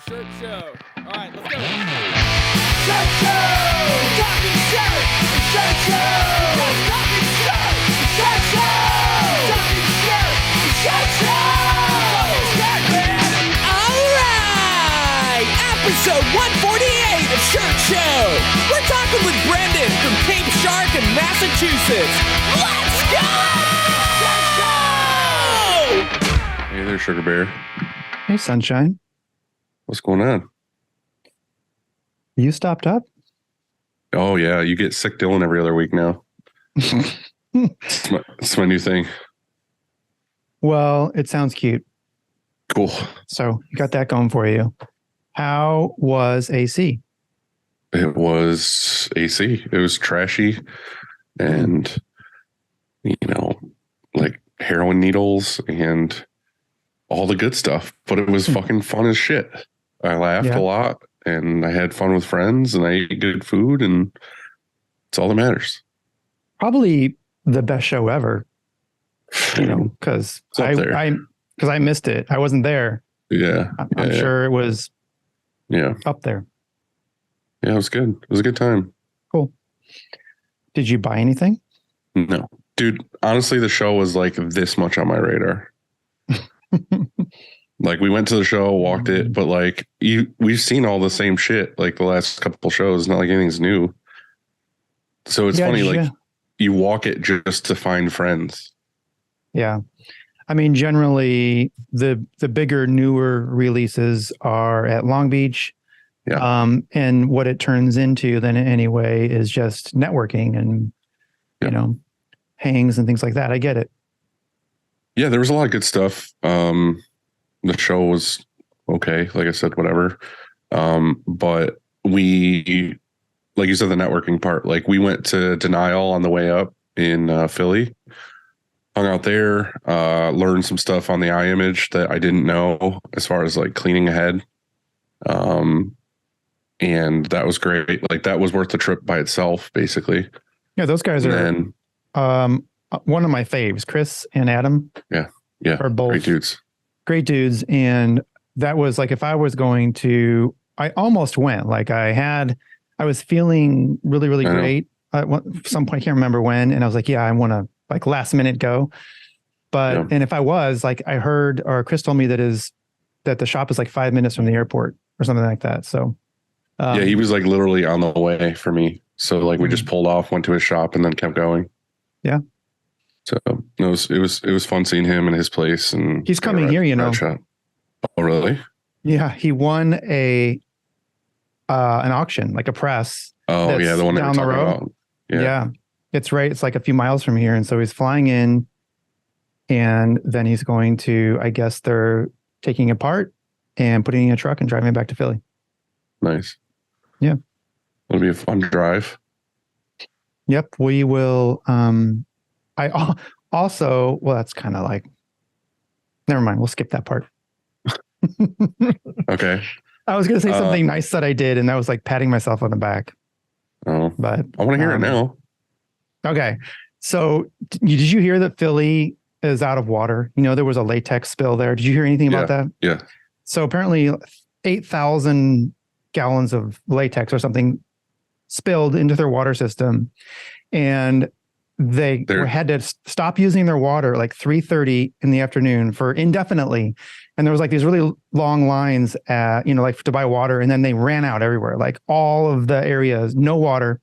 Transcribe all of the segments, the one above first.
Shirt show. All right, let's go. Shirt show! Talking shirt! Shirt show! Talking shirt! Shirt show! Talking shirt! Shirt show! Shirt, man! All right! Episode 148 of Shirt Show. We're talking with Brendan from Cape Shark in Massachusetts. Let's go! Shirt show! Hey there, Sugar Bear. Hey, Sunshine. What's going on? You stopped up? Oh, yeah. You get sick Dylan every other week now. It's my new thing. Well, it sounds cute. Cool. So you got that going for you. How was AC? It was AC. It was trashy and, like heroin needles and all the good stuff. But it was fucking fun as shit. I laughed a lot and I had fun with friends and I ate good food and it's all that matters. Probably the best show ever. Because I missed it. I wasn't there. Yeah. I'm sure it was up there. Yeah, it was good. It was a good time. Cool. Did you buy anything? No. Dude, honestly, the show was like this much on my radar. Like we went to the show, walked it, but like we've seen all the same shit like the last couple shows. Not like anything's new. So it's funny, like you walk it just to find friends. Yeah. I mean, generally the bigger, newer releases are at Long Beach. Yeah. And what it turns into then anyway is just networking and, hangs and things like that. I get it. Yeah, there was a lot of good stuff. The show was okay, like I said, whatever. But we, like you said, the networking part, like we went to Denial on the way up in Philly, hung out there, learned some stuff on the eye image that I didn't know as far as like cleaning ahead. And that was great. Like that was worth the trip by itself, basically. Yeah, those guys are one of my faves, Chris and Adam. Yeah. Are both great dudes. And that was like, if I was going to, I almost went. Like I was feeling really, really great at some point. I can't remember when. And I was like, I want to like last minute go. But, and if I was like, I heard, or Chris told me that the shop is like 5 minutes from the airport or something like that. So, he was like literally on the way for me. So like we just pulled off, went to his shop and then kept going. Yeah. So it was fun seeing him and his place, and he's coming here, Shop. Oh, really? Yeah, he won an auction, like a press. Oh, yeah, the one down that the road. About. Yeah, it's right. It's like a few miles from here, and so he's flying in, and then he's going to. I guess they're taking it apart and putting it in a truck and driving it back to Philly. Nice. Yeah, it'll be a fun drive. Yep, we will. I also, well, that's kind of like, never mind. We'll skip that part. Okay. I was going to say something nice that I did, and that was like patting myself on the back. Oh, but I want to hear it now. Okay. So did you hear that Philly is out of water? There was a latex spill there. Did you hear anything about that? Yeah. So apparently 8,000 gallons of latex or something spilled into their water system, and they had to stop using their water like 3:30 in the afternoon for indefinitely. And there was like these really long lines at, like to buy water. And then they ran out everywhere, like all of the areas, no water.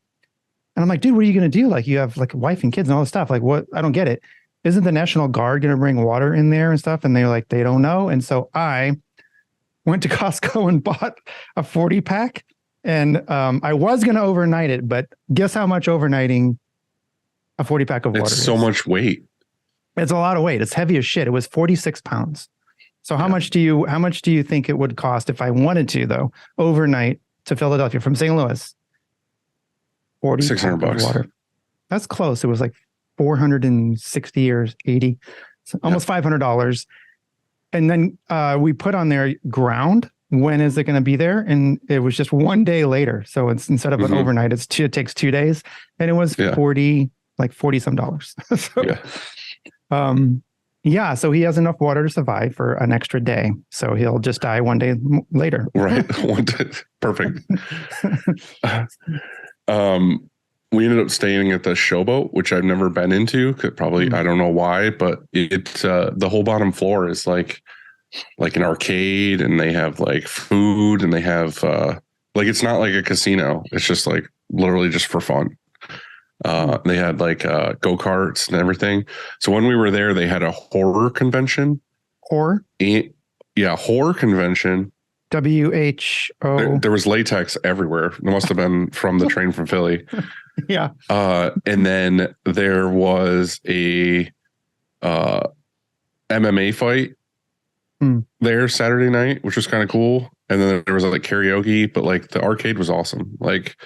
And I'm like, dude, what are you going to do? Like you have like a wife and kids and all this stuff. Like what? I don't get it. Isn't the National Guard going to bring water in there and stuff? And they're like, they don't know. And so I went to Costco and bought a 40 pack. And I was going to overnight it, but guess how much overnighting a 40 pack of water. It's so much weight. It's a lot of weight. It's heavy as shit. It was 46 pounds. So how much do you think it would cost if I wanted to though, overnight to Philadelphia from St. Louis? $600 water. That's close. It was like 460 or 80, so almost $500. And then we put on there ground. When is it going to be there? And it was just one day later. So it's instead of an overnight, it takes 2 days, and it was 40 some dollars. So, Yeah, so he has enough water to survive for an extra day. So he'll just die one day later. Right. Perfect. We ended up staying at the Showboat, which I've never been into. Probably, I don't know why, but it's the whole bottom floor is like an arcade, and they have like food, and they have like, it's not like a casino. It's just like literally just for fun. They had like go-karts and everything. So when we were there, they had a horror convention. Horror? Yeah, horror convention. WHO. There was latex everywhere. It must have been from the train from Philly. Yeah. And then there was a MMA fight there Saturday night, which was kind of cool. And then there was like karaoke, but like the arcade was awesome. Like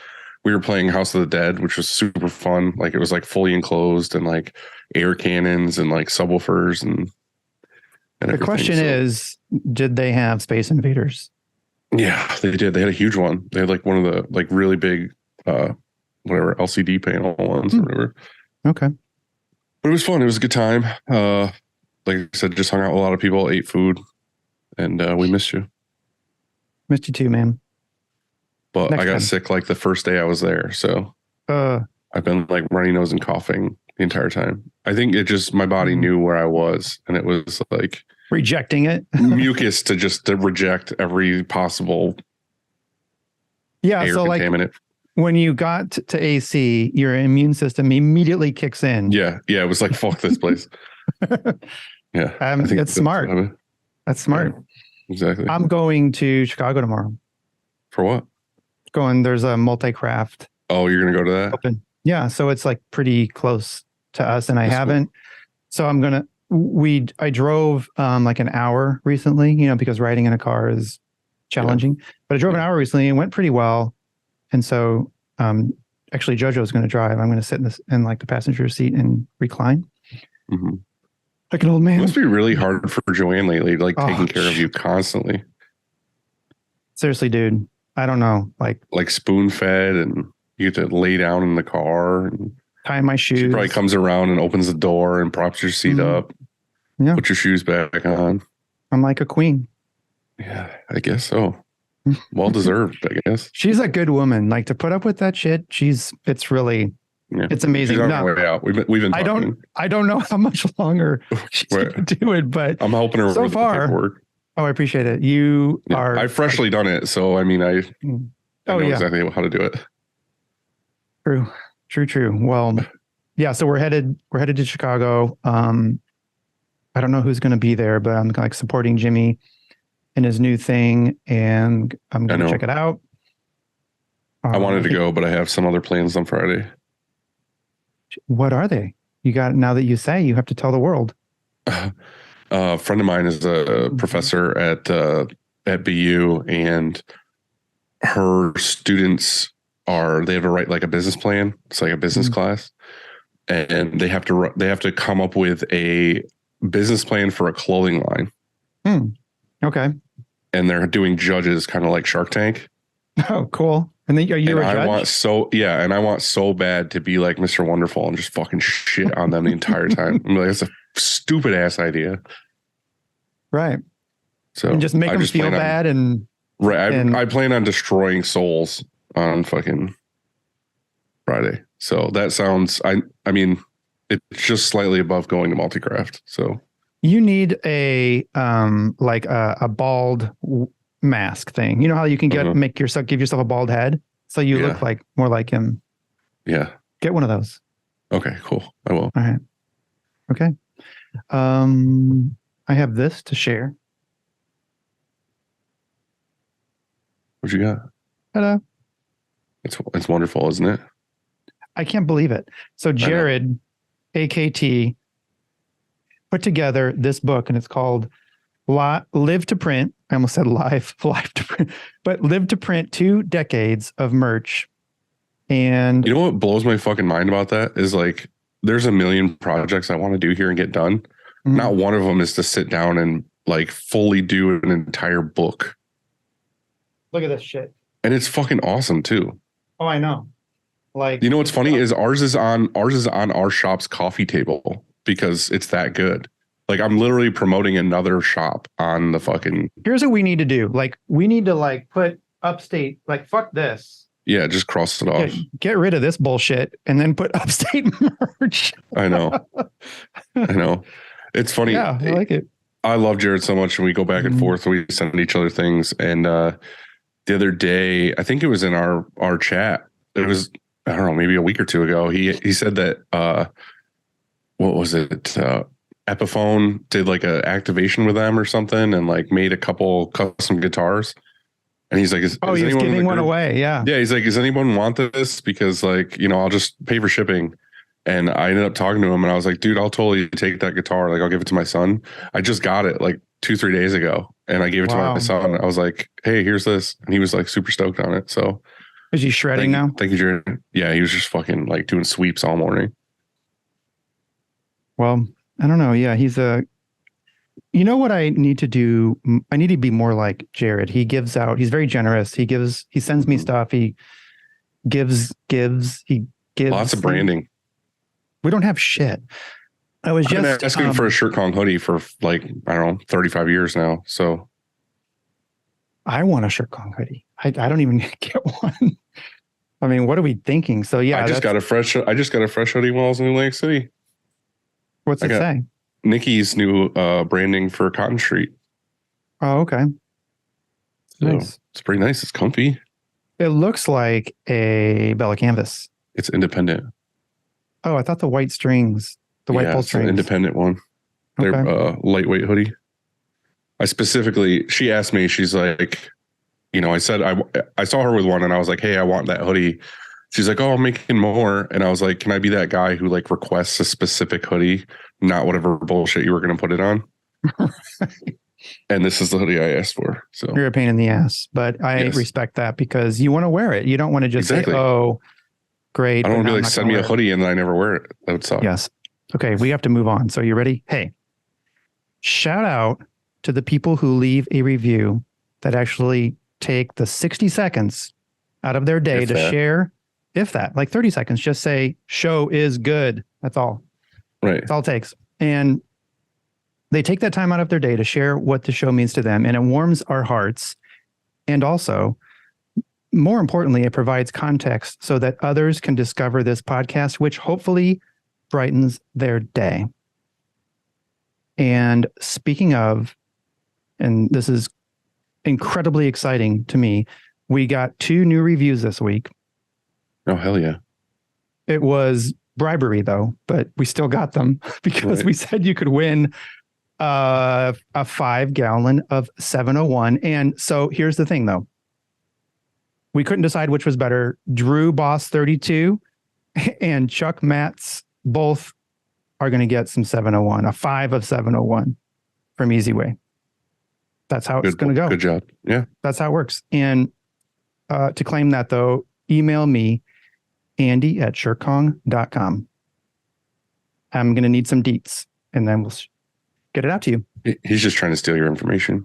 we were playing House of the Dead, which was super fun. Like it was like fully enclosed, and like air cannons and like subwoofers and the question is, did they have Space Invaders? Yeah, they did. They had a huge one. They had like one of the like really big whatever LCD panel ones or whatever. Okay. But it was fun. It was a good time. Like I said, just hung out with a lot of people, ate food, and we missed you. Missed you too, man. But I got sick like the first day I was there. So I've been like runny nose and coughing the entire time. I think it just, my body knew where I was, and it was like rejecting it. Mucus to reject every possible air so contaminant. Like when you got to AC, your immune system immediately kicks in. Yeah. It was like, fuck this place. Yeah. I think it's smart. That's smart. Yeah, exactly. I'm going to Chicago tomorrow. For what? There's a multi-craft. Oh, you're going to go to that? Open. Yeah. So it's like pretty close to us, and I haven't. Cool. So I'm going to, I drove like an hour recently, because riding in a car is challenging, but I drove an hour recently and went pretty well. And so actually JoJo's going to drive. I'm going to sit in like the passenger seat and recline. Mm-hmm. Like an old man. It must be really hard for Joanne lately, like taking care of you constantly. Seriously, dude. I don't know. Like spoon fed, and you get to lay down in the car and tie my shoes. She probably comes around and opens the door and props your seat up. Yeah. Put your shoes back on. I'm like a queen. Yeah, I guess so. Well deserved, I guess. She's a good woman. Like, to put up with that shit, it's really, it's amazing. She's on her way out. We've been talking. I don't know how much longer she's going to do it, but I'm helping her so with far. The paperwork. Oh, I appreciate it. You are. I've freshly done it, so I mean, I know exactly how to do it. True. Well, yeah. So we're headed to Chicago. I don't know who's going to be there, but I'm like supporting Jimmy in his new thing, and I'm going to check it out. I wanted to go, but I have some other plans on Friday. What are they? You got, now that you say, you have to tell the world. A friend of mine is a professor at BU, and her students they have to write like a business plan. It's like a business class, and they have to come up with a business plan for a clothing line. Okay. And they're doing judges, kind of like Shark Tank. Oh, cool. And then are you a judge? I want so bad to be like Mr. Wonderful and just fucking shit on them the entire time. I'm like, that's a stupid ass idea. Right. So and just make them feel bad I plan on destroying souls on fucking Friday. So that sounds, I mean, it's just slightly above going to multi-craft. So you need a like a bald mask thing. You know how you can give yourself a bald head so you look like more like him. Yeah. Get one of those. Okay, cool. I will. All right. Okay. I have this to share. What you got? Hello. It's wonderful, isn't it? I can't believe it. So Jared, AKT, put together this book, and it's called Live to Print. I almost said live to print, but Live to Print 2 Decades of Merch. And you know what blows my fucking mind about that is, like, there's a million projects I want to do here and get done. Mm-hmm. Not one of them is to sit down and like fully do an entire book. Look at this shit. And it's fucking awesome too. Oh, I know. Like, you know what's funny is ours is on our shop's coffee table because it's that good. Like I'm literally promoting another shop on the fucking. Here's what we need to do. Like we need to like put Upstate, like fuck this. Yeah, just cross it off. Get rid of this bullshit and then put Upstate merch. I know. I know. It's funny. Yeah, I like it. I love Jared so much, and we go back and forth. We send each other things. And the other day, I think it was in our chat. It was, I don't know, maybe a week or two ago. He said that what was it? Epiphone did like a activation with them or something, and like made a couple custom guitars. And he's like, is he was giving one away. Yeah. Yeah. He's like, does anyone want this? Because like, I'll just pay for shipping. And I ended up talking to him and I was like, dude, I'll totally take that guitar. Like, I'll give it to my son. I just got it like 2-3 days ago and I gave it to my son. I was like, hey, here's this. And he was like super stoked on it. So is he shredding now? Thank you, Jared. Yeah. He was just fucking like doing sweeps all morning. Well, I don't know. Yeah. You know what I need to do? I need to be more like Jared. He's very generous. He sends me stuff. He gives, lots of branding. We don't have shit. I was just asking for a Shirt Kong hoodie for like, I don't know, 35 years now. So I want a Shirt Kong hoodie. I don't even get one. I mean, what are we thinking? So yeah, I just got a fresh hoodie while I was in Atlantic City. What's it say? Nikki's new branding for Cotton Street. Oh, okay. So nice. It's pretty nice. It's comfy. It looks like a Bella canvas. It's independent. Oh, I thought the white strings, white pull strings. An independent one. They're lightweight hoodie. She asked me, she's like, I said, I saw her with one and I was like, hey, I want that hoodie. She's like, oh, I'm making more. And I was like, can I be that guy who like requests a specific hoodie, not whatever bullshit you were going to put it on? And this is the hoodie I asked for. So you're a pain in the ass, but I respect that because you want to wear it. You don't want to just say, oh, great. I don't want to be like, send me a hoodie and then I never wear it. That would suck. Yes. Okay. We have to move on. So you ready? Hey, shout out to the people who leave a review that actually take the 60 seconds out of their day to share. If that, like 30 seconds, just say show is good. That's all. Right. That's all it takes. And they take that time out of their day to share what the show means to them. And it warms our hearts. And also, more importantly, it provides context so that others can discover this podcast, which hopefully brightens their day. And speaking of, and this is incredibly exciting to me, we got 2 new reviews this week. Oh, hell yeah. It was bribery, though, but we still got them because we said you could win a 5-gallon of 701. And so here's the thing, though. We couldn't decide which was better. Drew Boss 32 and Chuck Matz both are going to get some 701, a 5 of 701 from Easy Way. That's how it's going to go. Good job. Yeah. That's how it works. And to claim that, though, email me, Andy@shirtkong.com. I'm going to need some deets and then we'll get it out to you. He's just trying to steal your information.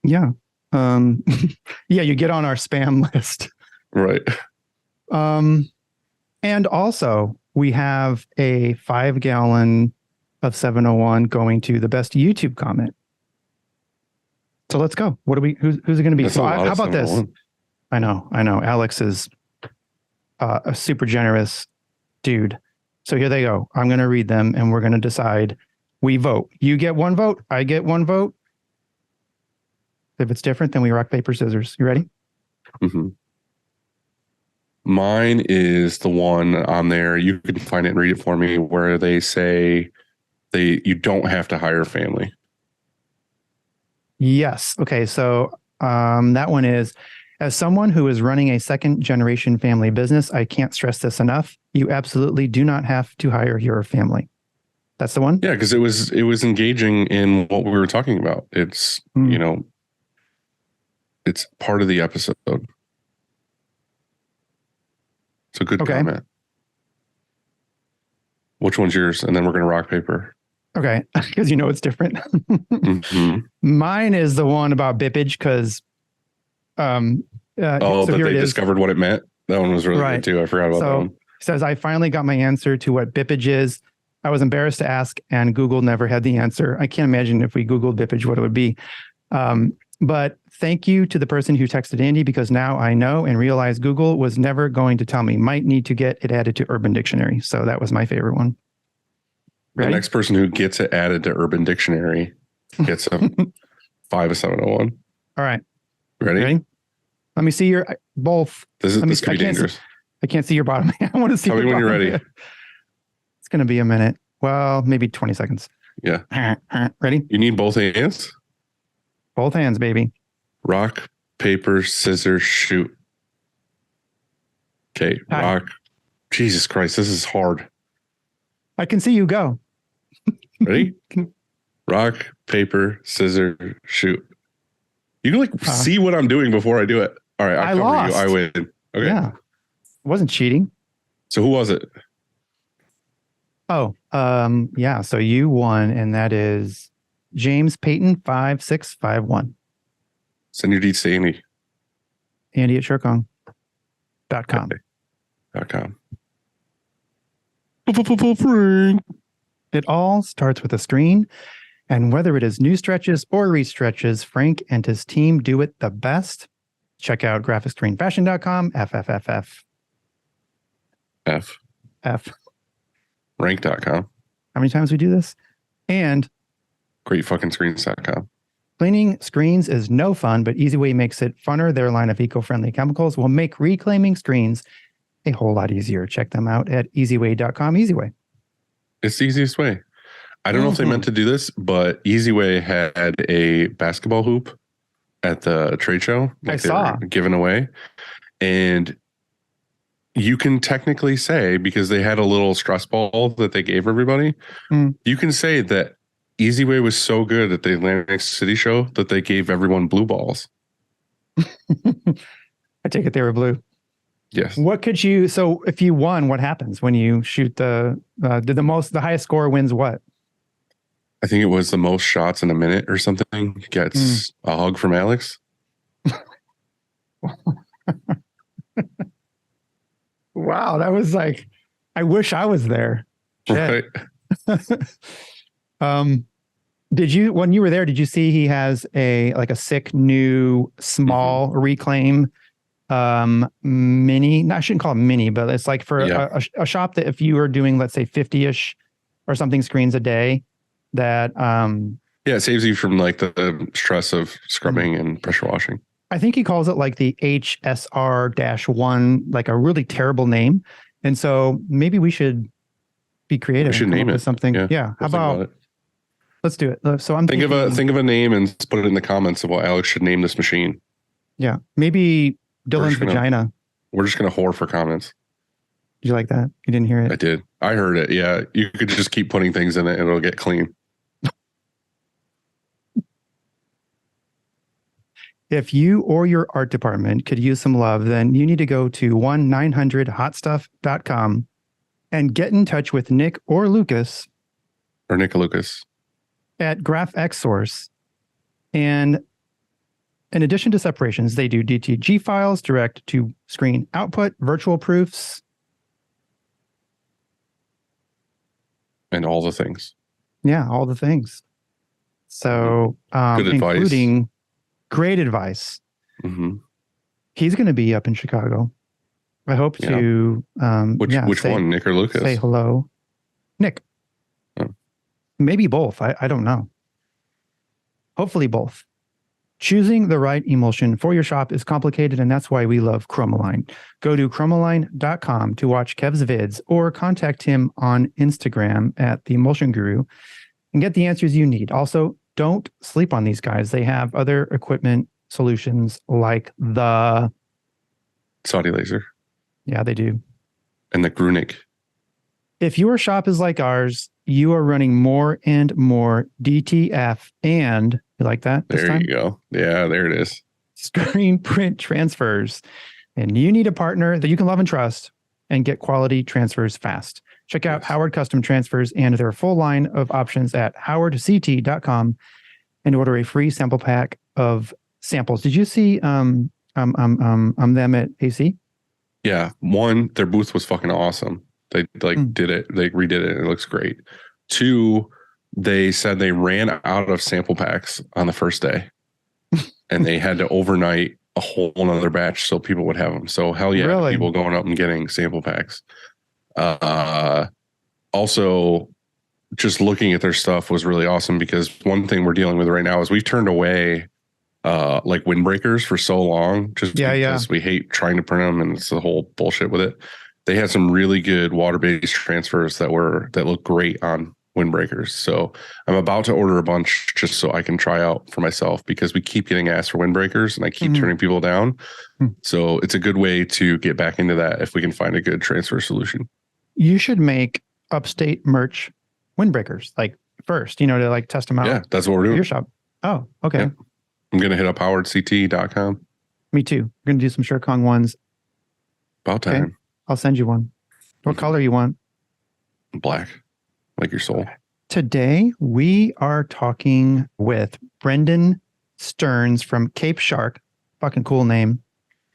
Yeah. Yeah, you get on our spam list. Right. And also we have a 5-gallon of 701 going to the best YouTube comment. So let's go. Who's it going to be? So how about this? I know. Alex is a super generous dude. So here they go. I'm going to read them and we're going to decide. We vote. You get 1 vote. I get 1 vote. If it's different, then we rock, paper, scissors. You ready? Mm-hmm. Mine is the one on there. You can find it and read it for me where they say you don't have to hire family. Yes. Okay. So that one is, as someone who is running a 2nd-generation family business, I can't stress this enough. You absolutely do not have to hire your family. That's the one? Yeah, because it was engaging in what we were talking about. It's, it's part of the episode. It's a good comment. Which one's yours? And then we're going to rock, paper. Okay, because it's different. Mm-hmm. Mine is the one about bippage because... so they discovered what it meant. That one was really good too. I forgot about that one. It says, I finally got my answer to what bippage is. I was embarrassed to ask, and Google never had the answer. I can't imagine if we Googled Bippage what it would be. But thank you to the person who texted Andy, because now I know and realize Google was never going to tell me. Might need to get it added to Urban Dictionary. So that was my favorite one. Ready? The next person who gets it added to Urban Dictionary gets a 5-701. All right. Ready? Let me see your both. This could be dangerous. I can't see your bottom. I want to see. Tell me when you're ready. It's going to be a minute. Well, maybe 20 seconds. Yeah. Ready? You need both hands? Both hands, baby. Rock, paper, scissors, shoot. Okay. Rock. Jesus Christ, this is hard. I can see you go. Ready? Rock, paper, scissors, shoot. You can see what I'm doing before I do it. All right, I cover lost. you. I win. Okay. Yeah. It wasn't cheating. So who was it? Oh, yeah. So you won, and that is James Payton 5651. Send your deets to Andy. Andy at Shirkong.com. .com. It all starts with a screen, and whether it is new stretches or restretches, Frank and his team do it the best. Check out graphicscreenfashion.com, FFFF. F. Rank.com. How many times we do this? And greatfuckingscreens.com. cleaning screens is no fun, but EasyWay makes it funner. Their line of eco-friendly chemicals will make reclaiming screens a whole lot easier. Check them out at easyway.com. EasyWay. It's the easiest way. I don't know if they meant to do this, but EasyWay had a basketball hoop at the trade show. I saw. Given away. And you can technically say, because they had a little stress ball that they gave everybody, you can say that EasyWay was so good at the Atlantic City show that they gave everyone blue balls. I take it they were blue. Yes. What could you, so if you won, what happens when you shoot the highest score wins what? I think it was the most shots in a minute or something gets a hug from Alex. Wow. That was like, I wish I was there. Right. Did you, when you were there, did you see he has a sick new small reclaim mini? I shouldn't call it mini, but it's like for a shop that if you were doing, let's say 50-ish or something screens a day, that it saves you from like the stress of scrubbing and pressure washing. I think he calls it like the HSR-1, like a really terrible name. And so maybe we should be creative. We should name it something. Yeah. How about let's do it. So I'm think of a name and put it in the comments of what Alex should name this machine. Yeah. Maybe Dylan's vagina. We're just gonna whore for comments. Did you like that? You didn't hear it? I did. I heard it. Yeah. You could just keep putting things in it and it'll get clean. If you or your art department could use some love, then you need to go to 1-900-HOTStuff.com and get in touch with Nick or Lucas. Or Nick Lucas. At GraphXSource. And in addition to separations, they do DTG files, direct to screen output, virtual proofs. And all the things. Yeah, all the things. So, good advice. Including great advice. Mm-hmm. He's going to be up in Chicago. I hope to. Which one, Nick or Lucas? Say hello, Nick. Oh. Maybe both. I don't know. Hopefully both. Choosing the right emulsion for your shop is complicated, and that's why we love Chromaline. Go to chromaline.com to watch Kev's vids or contact him on Instagram at the Emulsion Guru and get the answers you need. Also, don't sleep on these guys. They have other equipment solutions like the Saudi laser. Yeah, they do. And the Grunig. If your shop is like ours, you are running more and more DTF and you like that? There you go. Yeah, there it is. Screen print transfers. And you need a partner that you can love and trust and get quality transfers fast. Check out Howard Custom Transfers and their full line of options at howardct.com and order a free sample pack of samples. Did you see them at AC? Yeah. One, their booth was fucking awesome. They did it. They redid it. And it looks great. 2, they said they ran out of sample packs on the first day and they had to overnight a whole nother batch so people would have them. So hell yeah, Really? people going up and getting sample packs. Also, just looking at their stuff was really awesome because one thing we're dealing with right now is we've turned away like windbreakers for so long just because we hate trying to print them and it's the whole bullshit with it. They had some really good water-based transfers that look great on windbreakers. So I'm about to order a bunch just so I can try out for myself because we keep getting asked for windbreakers and I keep turning people down. So it's a good way to get back into that if we can find a good transfer solution. You should make Upstate merch windbreakers like first, to like test them out. Yeah, that's what we're doing. Your shop. Oh, okay. Yep. I'm going to hit up howardct.com. Me too. We're going to do some Shirkong ones. About time. Okay. I'll send you one. What color you want? Black, like your soul. Today, we are talking with Brendan Stearns from Cape Shark. Fucking cool name.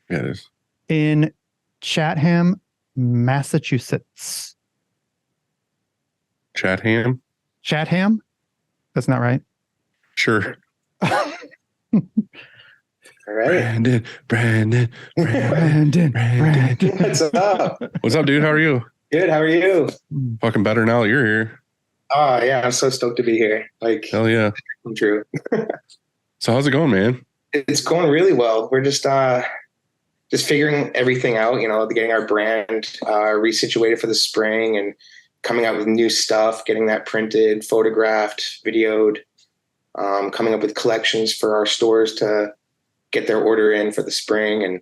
Yeah, it is. In Chatham, Massachusetts. Chatham? That's not right. Sure. All right. Brandon. What's up? What's up, dude? How are you? Good. How are you? Fucking better now that you're here. Oh yeah, I'm so stoked to be here. Like, hell yeah. I'm true. So how's it going, man? It's going really well. We're just figuring everything out, getting our brand resituated for the spring and coming out with new stuff, getting that printed, photographed, videoed, coming up with collections for our stores to get their order in for the spring. And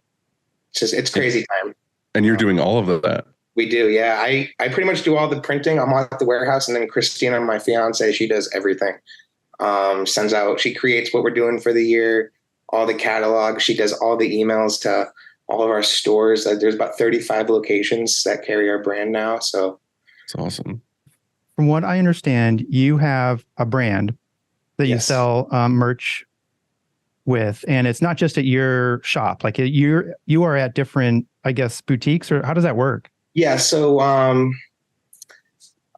it's crazy time. And you're doing all of that. We do. Yeah. I pretty much do all the printing. I'm at the warehouse, and then Christina, my fiance, she does everything. Sends out, she creates what we're doing for the year, all the catalogs. She does all the emails to all of our stores. There's about 35 locations that carry our brand now. So it's awesome. From what I understand, you have a brand that you sell merch with, and it's not just at your shop. Like you are at different, I guess, boutiques, or how does that work? Yeah. So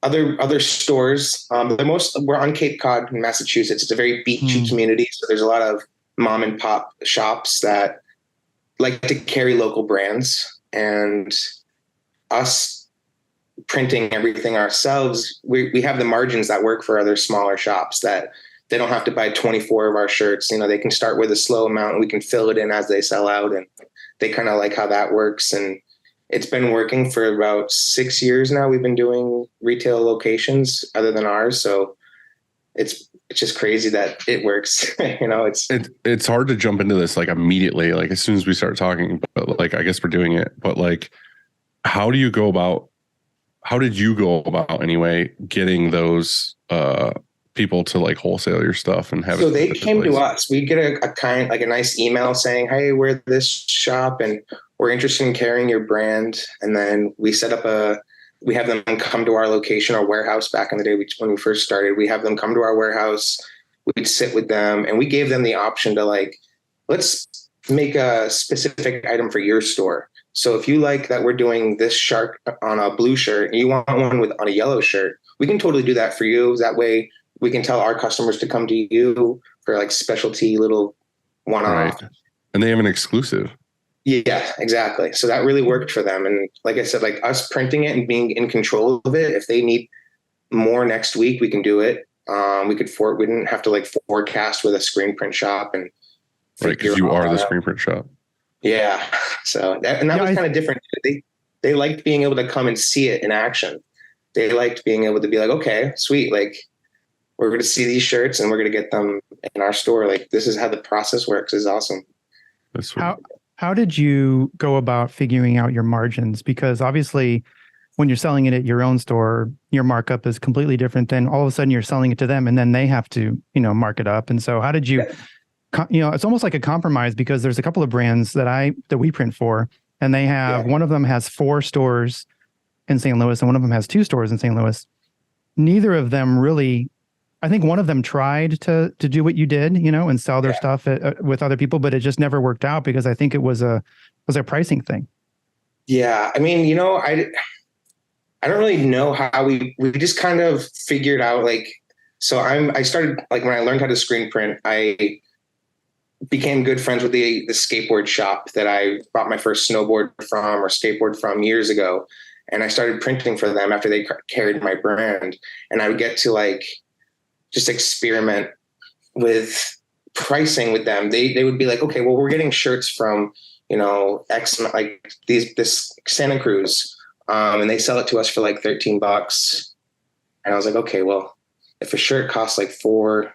other stores, we're on Cape Cod in Massachusetts. It's a very beachy community. So there's a lot of mom and pop shops that like to carry local brands, and us printing everything ourselves. We have the margins that work for other smaller shops that they don't have to buy 24 of our shirts. They can start with a slow amount and we can fill it in as they sell out, and they kind of like how that works. And it's been working for about 6 years now. We've been doing retail locations other than ours. So it's just crazy that it works. It's hard to jump into this like immediately, like as soon as we start talking, but like, I guess we're doing it, but like, how did you go about anyway, getting those, people to like wholesale your stuff and have so they came to us. We'd get a nice email saying, hey, we're this shop and we're interested in carrying your brand. And then we set up we have them come to our location, our warehouse. Back in the day when we first started, we have them come to our warehouse. We'd sit with them and we gave them the option to like, let's make a specific item for your store. So if you like that we're doing this shark on a blue shirt and you want one on a yellow shirt, we can totally do that for you. That way we can tell our customers to come to you for like specialty little one-off. Right. And they have an exclusive. Yeah, exactly. So that really worked for them. And like I said, like us printing it and being in control of it, if they need more next week, we can do it. We didn't have to like forecast with a screen print shop and right, because you are the screen print shop. Yeah. So that was kind of different. They liked being able to come and see it in action. They liked being able to be like, okay, sweet. Like we're going to see these shirts and we're going to get them in our store. Like this is how the process works. Is awesome. That's sweet. How did you go about figuring out your margins? Because obviously when you're selling it at your own store, your markup is completely different than all of a sudden you're selling it to them and then they have to, mark it up. And so how did you, it's almost like a compromise because there's a couple of brands that we print for, and they have, one of them has 4 stores in St. Louis and one of them has 2 stores in St. Louis. Neither of them really, I think one of them tried to do what you did, and sell their stuff with other people, but it just never worked out because I think it was a pricing thing. Yeah. I mean, I I don't really know how we just kind of figured out like, so I started like when I learned how to screen print, I became good friends with the skateboard shop that I bought my first snowboard from or skateboard from years ago. And I started printing for them after they carried my brand. And I would get to like just experiment with pricing with them. They would be like, okay, well, we're getting shirts from, you know, X, like this Santa Cruz. And they sell it to us for like $13. And I was like, okay, well, if a shirt costs like $4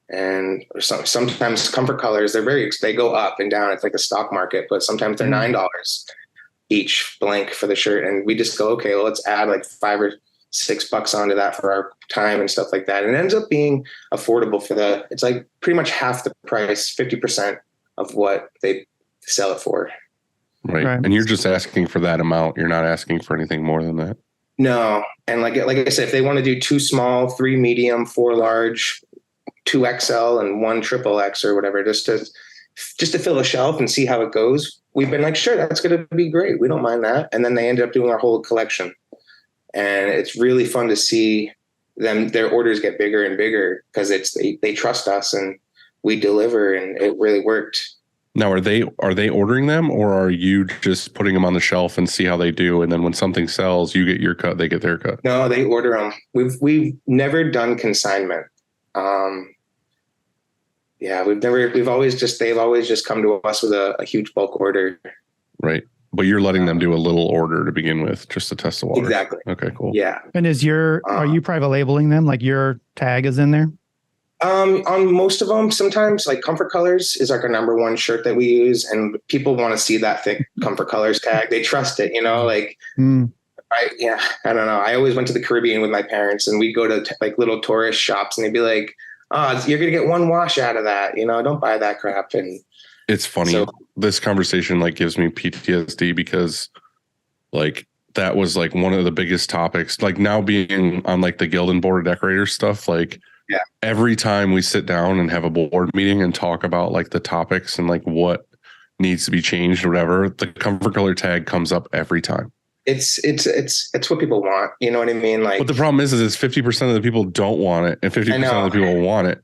and or sometimes Comfort Colors, they go up and down. It's like the stock market, but sometimes they're $9 each blank for the shirt. And we just go, okay, well, let's add like $5 or $6 onto that for our time and stuff like that. And it ends up being affordable it's like pretty much half the price, 50% of what they sell it for. Right. And you're just asking for that amount. You're not asking for anything more than that. No. And like I said, if they want to do 2 small, 3 medium, 4 large, 2 XL and 1 triple X or whatever, just to fill a shelf and see how it goes, we've been like, sure, that's going to be great. We don't mind that. And then they ended up doing our whole collection. And it's really fun to see their orders get bigger and bigger because they trust us and we deliver, and it really worked. Now, are they ordering them, or are you just putting them on the shelf and see how they do? And then when something sells, you get your cut, they get their cut. No, they order them. We've never done consignment. Yeah, they've always just come to us with a huge bulk order. Right. But you're letting them do a little order to begin with just to test the water. Exactly. Okay, cool. Yeah. And are you private labeling them? Like your tag is in there? On most of them, sometimes like Comfort Colors is like our number one shirt that we use, and people want to see that thick Comfort Colors tag. They trust it, you know, like, I don't know. I always went to the Caribbean with my parents, and we'd go to like little tourist shops, and they'd be like, oh, you're going to get 1 wash out of that. You know, don't buy that crap. And it's funny. This conversation like gives me PTSD because like that was like one of the biggest topics, like now being on like the Guild and Board of Decorators stuff, like every time we sit down and have a board meeting and talk about like the topics and like what needs to be changed or whatever, the Comfort Color tag comes up every time. It's what people want. You know what I mean? Like, but the problem is 50% of the people don't want it and 50% of the people want it.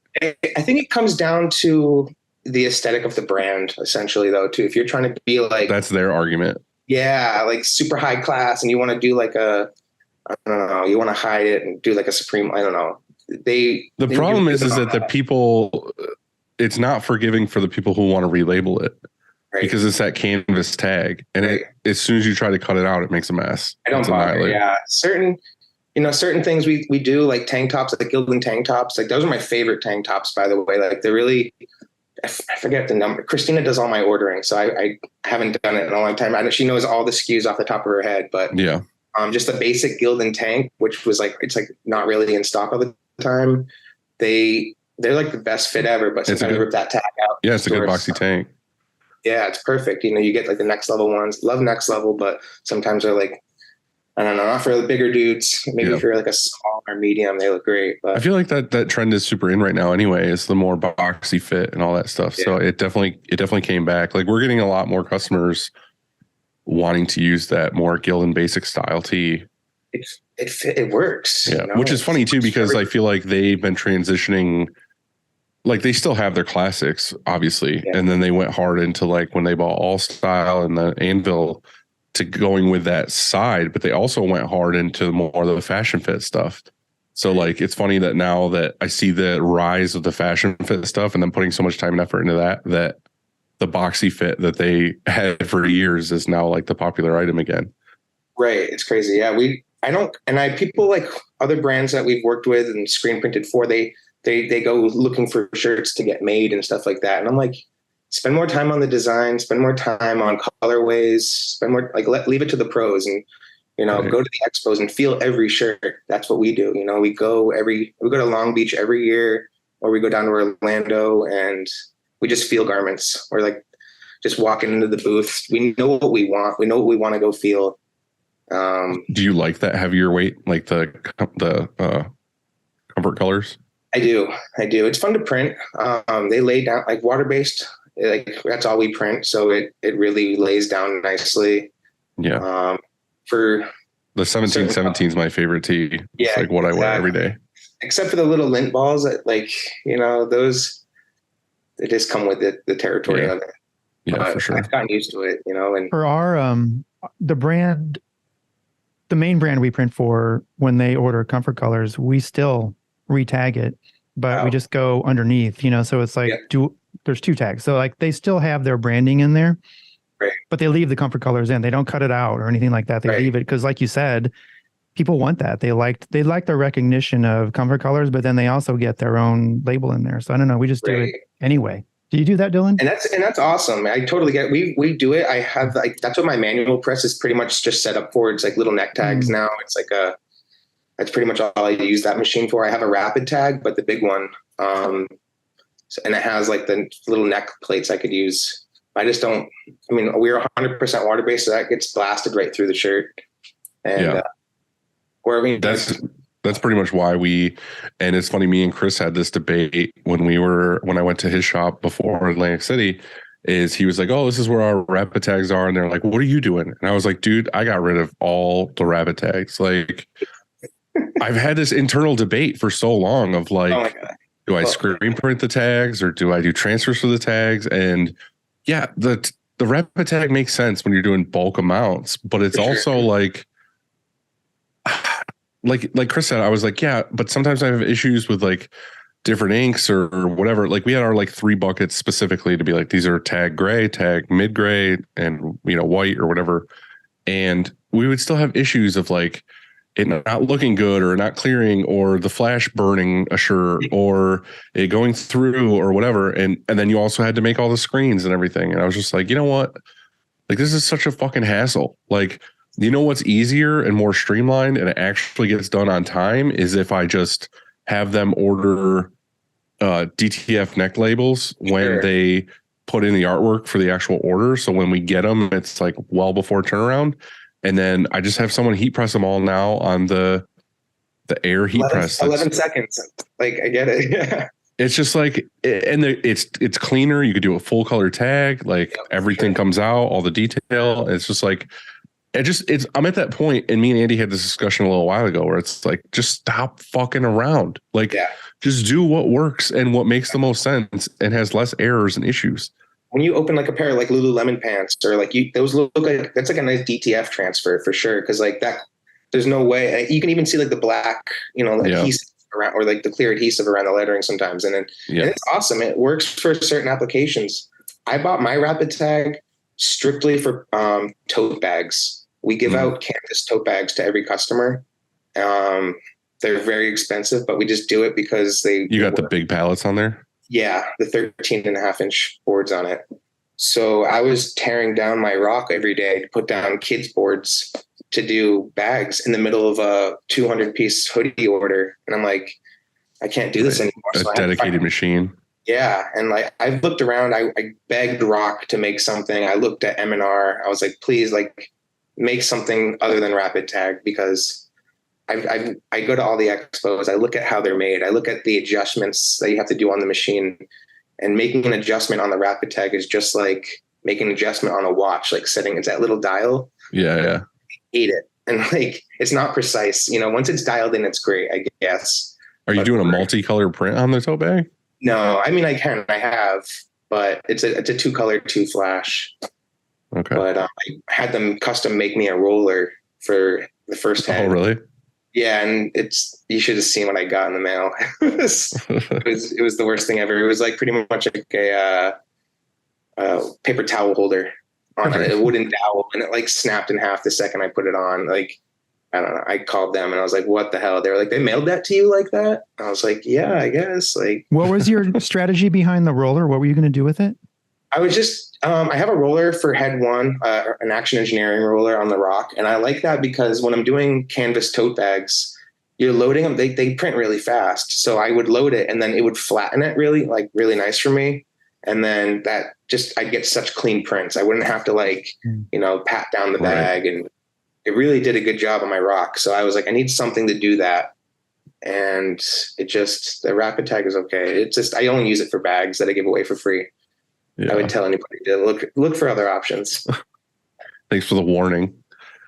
I think it comes down to the aesthetic of the brand, essentially, though, too. If you're trying to be like, that's their argument. Yeah, like super high class, and you want to do like I don't know, you want to hide it and do like a Supreme. I don't know. The problem is that the people, it's not forgiving for the people who want to relabel it. Right. Because it's that canvas tag, and as soon as you try to cut it out, it makes a mess. I don't bother. Yeah, certain things we do, like tank tops, like Gildan tank tops. Like those are my favorite tank tops, by the way. Like they're really, I forget the number. Christina does all my ordering, so I haven't done it in a long time. I know she knows all the SKUs off the top of her head, but yeah, just the basic Gildan tank, which was like it's like not really in stock all the time. They're like the best fit ever, but sometimes rip that tag out. Yeah, it's a good boxy tank. Yeah, it's perfect. You know, you get like the next level ones. Love next level, but sometimes they're like, I don't know, not for the bigger dudes. Maybe if you're like a small or medium, they look great. But I feel like that trend is super in right now anyway. It's the more boxy fit and all that stuff. Yeah. So it definitely came back. Like we're getting a lot more customers wanting to use that more Gildan basic style tee. It works. Yeah, you know? Which is funny too, because I feel like they've been transitioning. Like they still have their classics, obviously. Yeah. And then they went hard into like when they bought All Style and the Anvil to going with that side, but they also went hard into more of the fashion fit stuff. So like, it's funny that now that I see the rise of the fashion fit stuff and then putting so much time and effort into that the boxy fit that they had for years is now like the popular item again. Right. It's crazy. Yeah. People like other brands that we've worked with and screen printed for, they go looking for shirts to get made and stuff like that. And I'm like, spend more time on the design, spend more time on colorways, spend more, like leave it to the pros and, you know, go to the expos and feel every shirt. That's what we do. You know, we go to Long Beach every year, or we go down to Orlando and we just feel garments. We're like just walking into the booth. We know what we want. We know what we want to go feel. Do you like that heavier weight, like the Comfort Colors? I do. It's fun to print. They lay down like water-based, like that's all we print. So it really lays down nicely. Yeah. The 1717 is my favorite tee. Yeah, it's like what I wear every day. Except for the little lint balls that, like, those, they just come with the territory of it. Yeah, but for sure. I've gotten used to it, and For our the main brand we print for, when they order Comfort Colors, we still retag it, but we just go underneath, so it's like there's 2 tags. So like they still have their branding in there, right, but they leave the Comfort Colors in. They don't cut it out or anything like that. They leave it because, like you said, people want that. They like the recognition of Comfort Colors, but then they also get their own label in there. So I don't know. We just do it anyway. Do you do that, Dylan? And that's awesome. I totally get it. We do it. I have that's what my manual press is pretty much just set up for. It's like little neck tags now. It's like that's pretty much all I use that machine for. I have a rapid tag, but the big one, and it has like the little neck plates I could use. I just don't. I mean, we're 100% water based, so that gets blasted right through the shirt. And that's pretty much why and it's funny, me and Chris had this debate when I went to his shop before in Atlantic City, is he was like, oh, this is where our rapid tags are. And they're like, what are you doing? And I was like, dude, I got rid of all the rapid tags. Like, I've had this internal debate for so long of like, do I screen print the tags or do I do transfers for the tags? And yeah, the rapid tag makes sense when you're doing bulk amounts, but it's also like Chris said, I was like, yeah, but sometimes I have issues with like different inks or whatever. Like we had our like 3 buckets specifically to be like, these are tag gray, tag mid gray, and white or whatever. And we would still have issues of like it not looking good or not clearing or the flash burning a shirt or it going through or whatever. And then you also had to make all the screens and everything. And I was just like, you know what? Like, this is such a fucking hassle. Like, what's easier and more streamlined and it actually gets done on time is if I just have them order DTF neck labels when they put in the artwork for the actual order. So when we get them, it's like well before turnaround. And then I just have someone heat press them all now on the air heat press. 11 seconds. Like, I get it. Yeah. It's just like, and it's cleaner. You could do a full color tag. Like everything comes out, all the detail. It's just like, I'm at that point, and me and Andy had this discussion a little while ago where it's like, just stop fucking around. Like, just do what works and what makes the most sense and has less errors and issues. When you open like a pair of like Lululemon pants or like those look like, that's like a nice DTF transfer for sure. Cause like that, there's no way you can even see like the black, adhesive around, or like the clear adhesive around the lettering sometimes. And then and it's awesome. It works for certain applications. I bought my rapid tag strictly for tote bags. We give out canvas tote bags to every customer. They're very expensive, but we just do it because you got the big pallets on there? Yeah, the 13.5-inch boards on it. So I was tearing down my rock every day to put down kids' boards to do bags in the middle of a 200-piece hoodie order. And I'm like, I can't do this anymore. A dedicated machine. Yeah. And like, I've looked around, I begged Rock to make something. I looked at M&R. I was like, please, like, make something other than rapid tag, because I go to all the expos. I look at how they're made. I look at the adjustments that you have to do on the machine, and making an adjustment on the rapid tag is just like making an adjustment on a watch, like setting it's that little dial. Yeah. I hate it. And like, it's not precise. Once it's dialed in, it's great, I guess. Are you doing a multicolor print on the tote bag? No, I mean, I have, but it's a 2-color 2 flash. Okay. But I had them custom make me a roller for the first head. Oh, really? Yeah, and you should have seen what I got in the mail. it was the worst thing ever. It was like pretty much like a paper towel holder on a wooden dowel, and it like snapped in half the second I put it on. Like, I don't know. I called them and I was like, "What the hell?" They were like, "They mailed that to you like that?" I was like, "Yeah, I guess." Like, what was your strategy behind the roller? What were you going to do with it? I was just, I have a roller for head one, an Action Engineering roller on the Rock. And I like that because when I'm doing canvas tote bags, you're loading them, they print really fast. So I would load it and then it would flatten it really nice for me. And then I'd get such clean prints. I wouldn't have to pat down the bag. And it really did a good job on my Rock. So I was like, I need something to do that. And the rapid tag is okay. It's just, I only use it for bags that I give away for free. Yeah. I would tell anybody to look for other options. Thanks for the warning.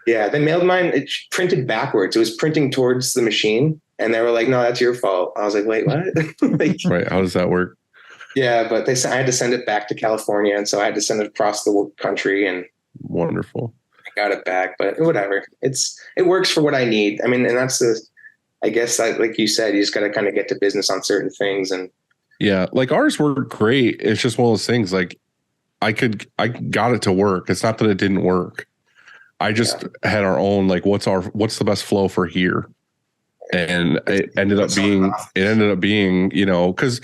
Yeah, they mailed mine. It printed backwards. It was printing towards the machine, and they were like, "No, that's your fault." I was like, "Wait, what?" Like, Right. How does that work? yeah, but I had to send it back to California, and so I had to send it across the country, and Wonderful. I got it back. But whatever, it works for what I need. I mean, and that's I guess, like you said, you just got to kind of get to business on certain things, and Yeah, like ours worked great. It's just one of those things. Like I got it to work. It's not that it didn't work. I just had our own, like, what's the best flow for here? And it ended up being, you know, because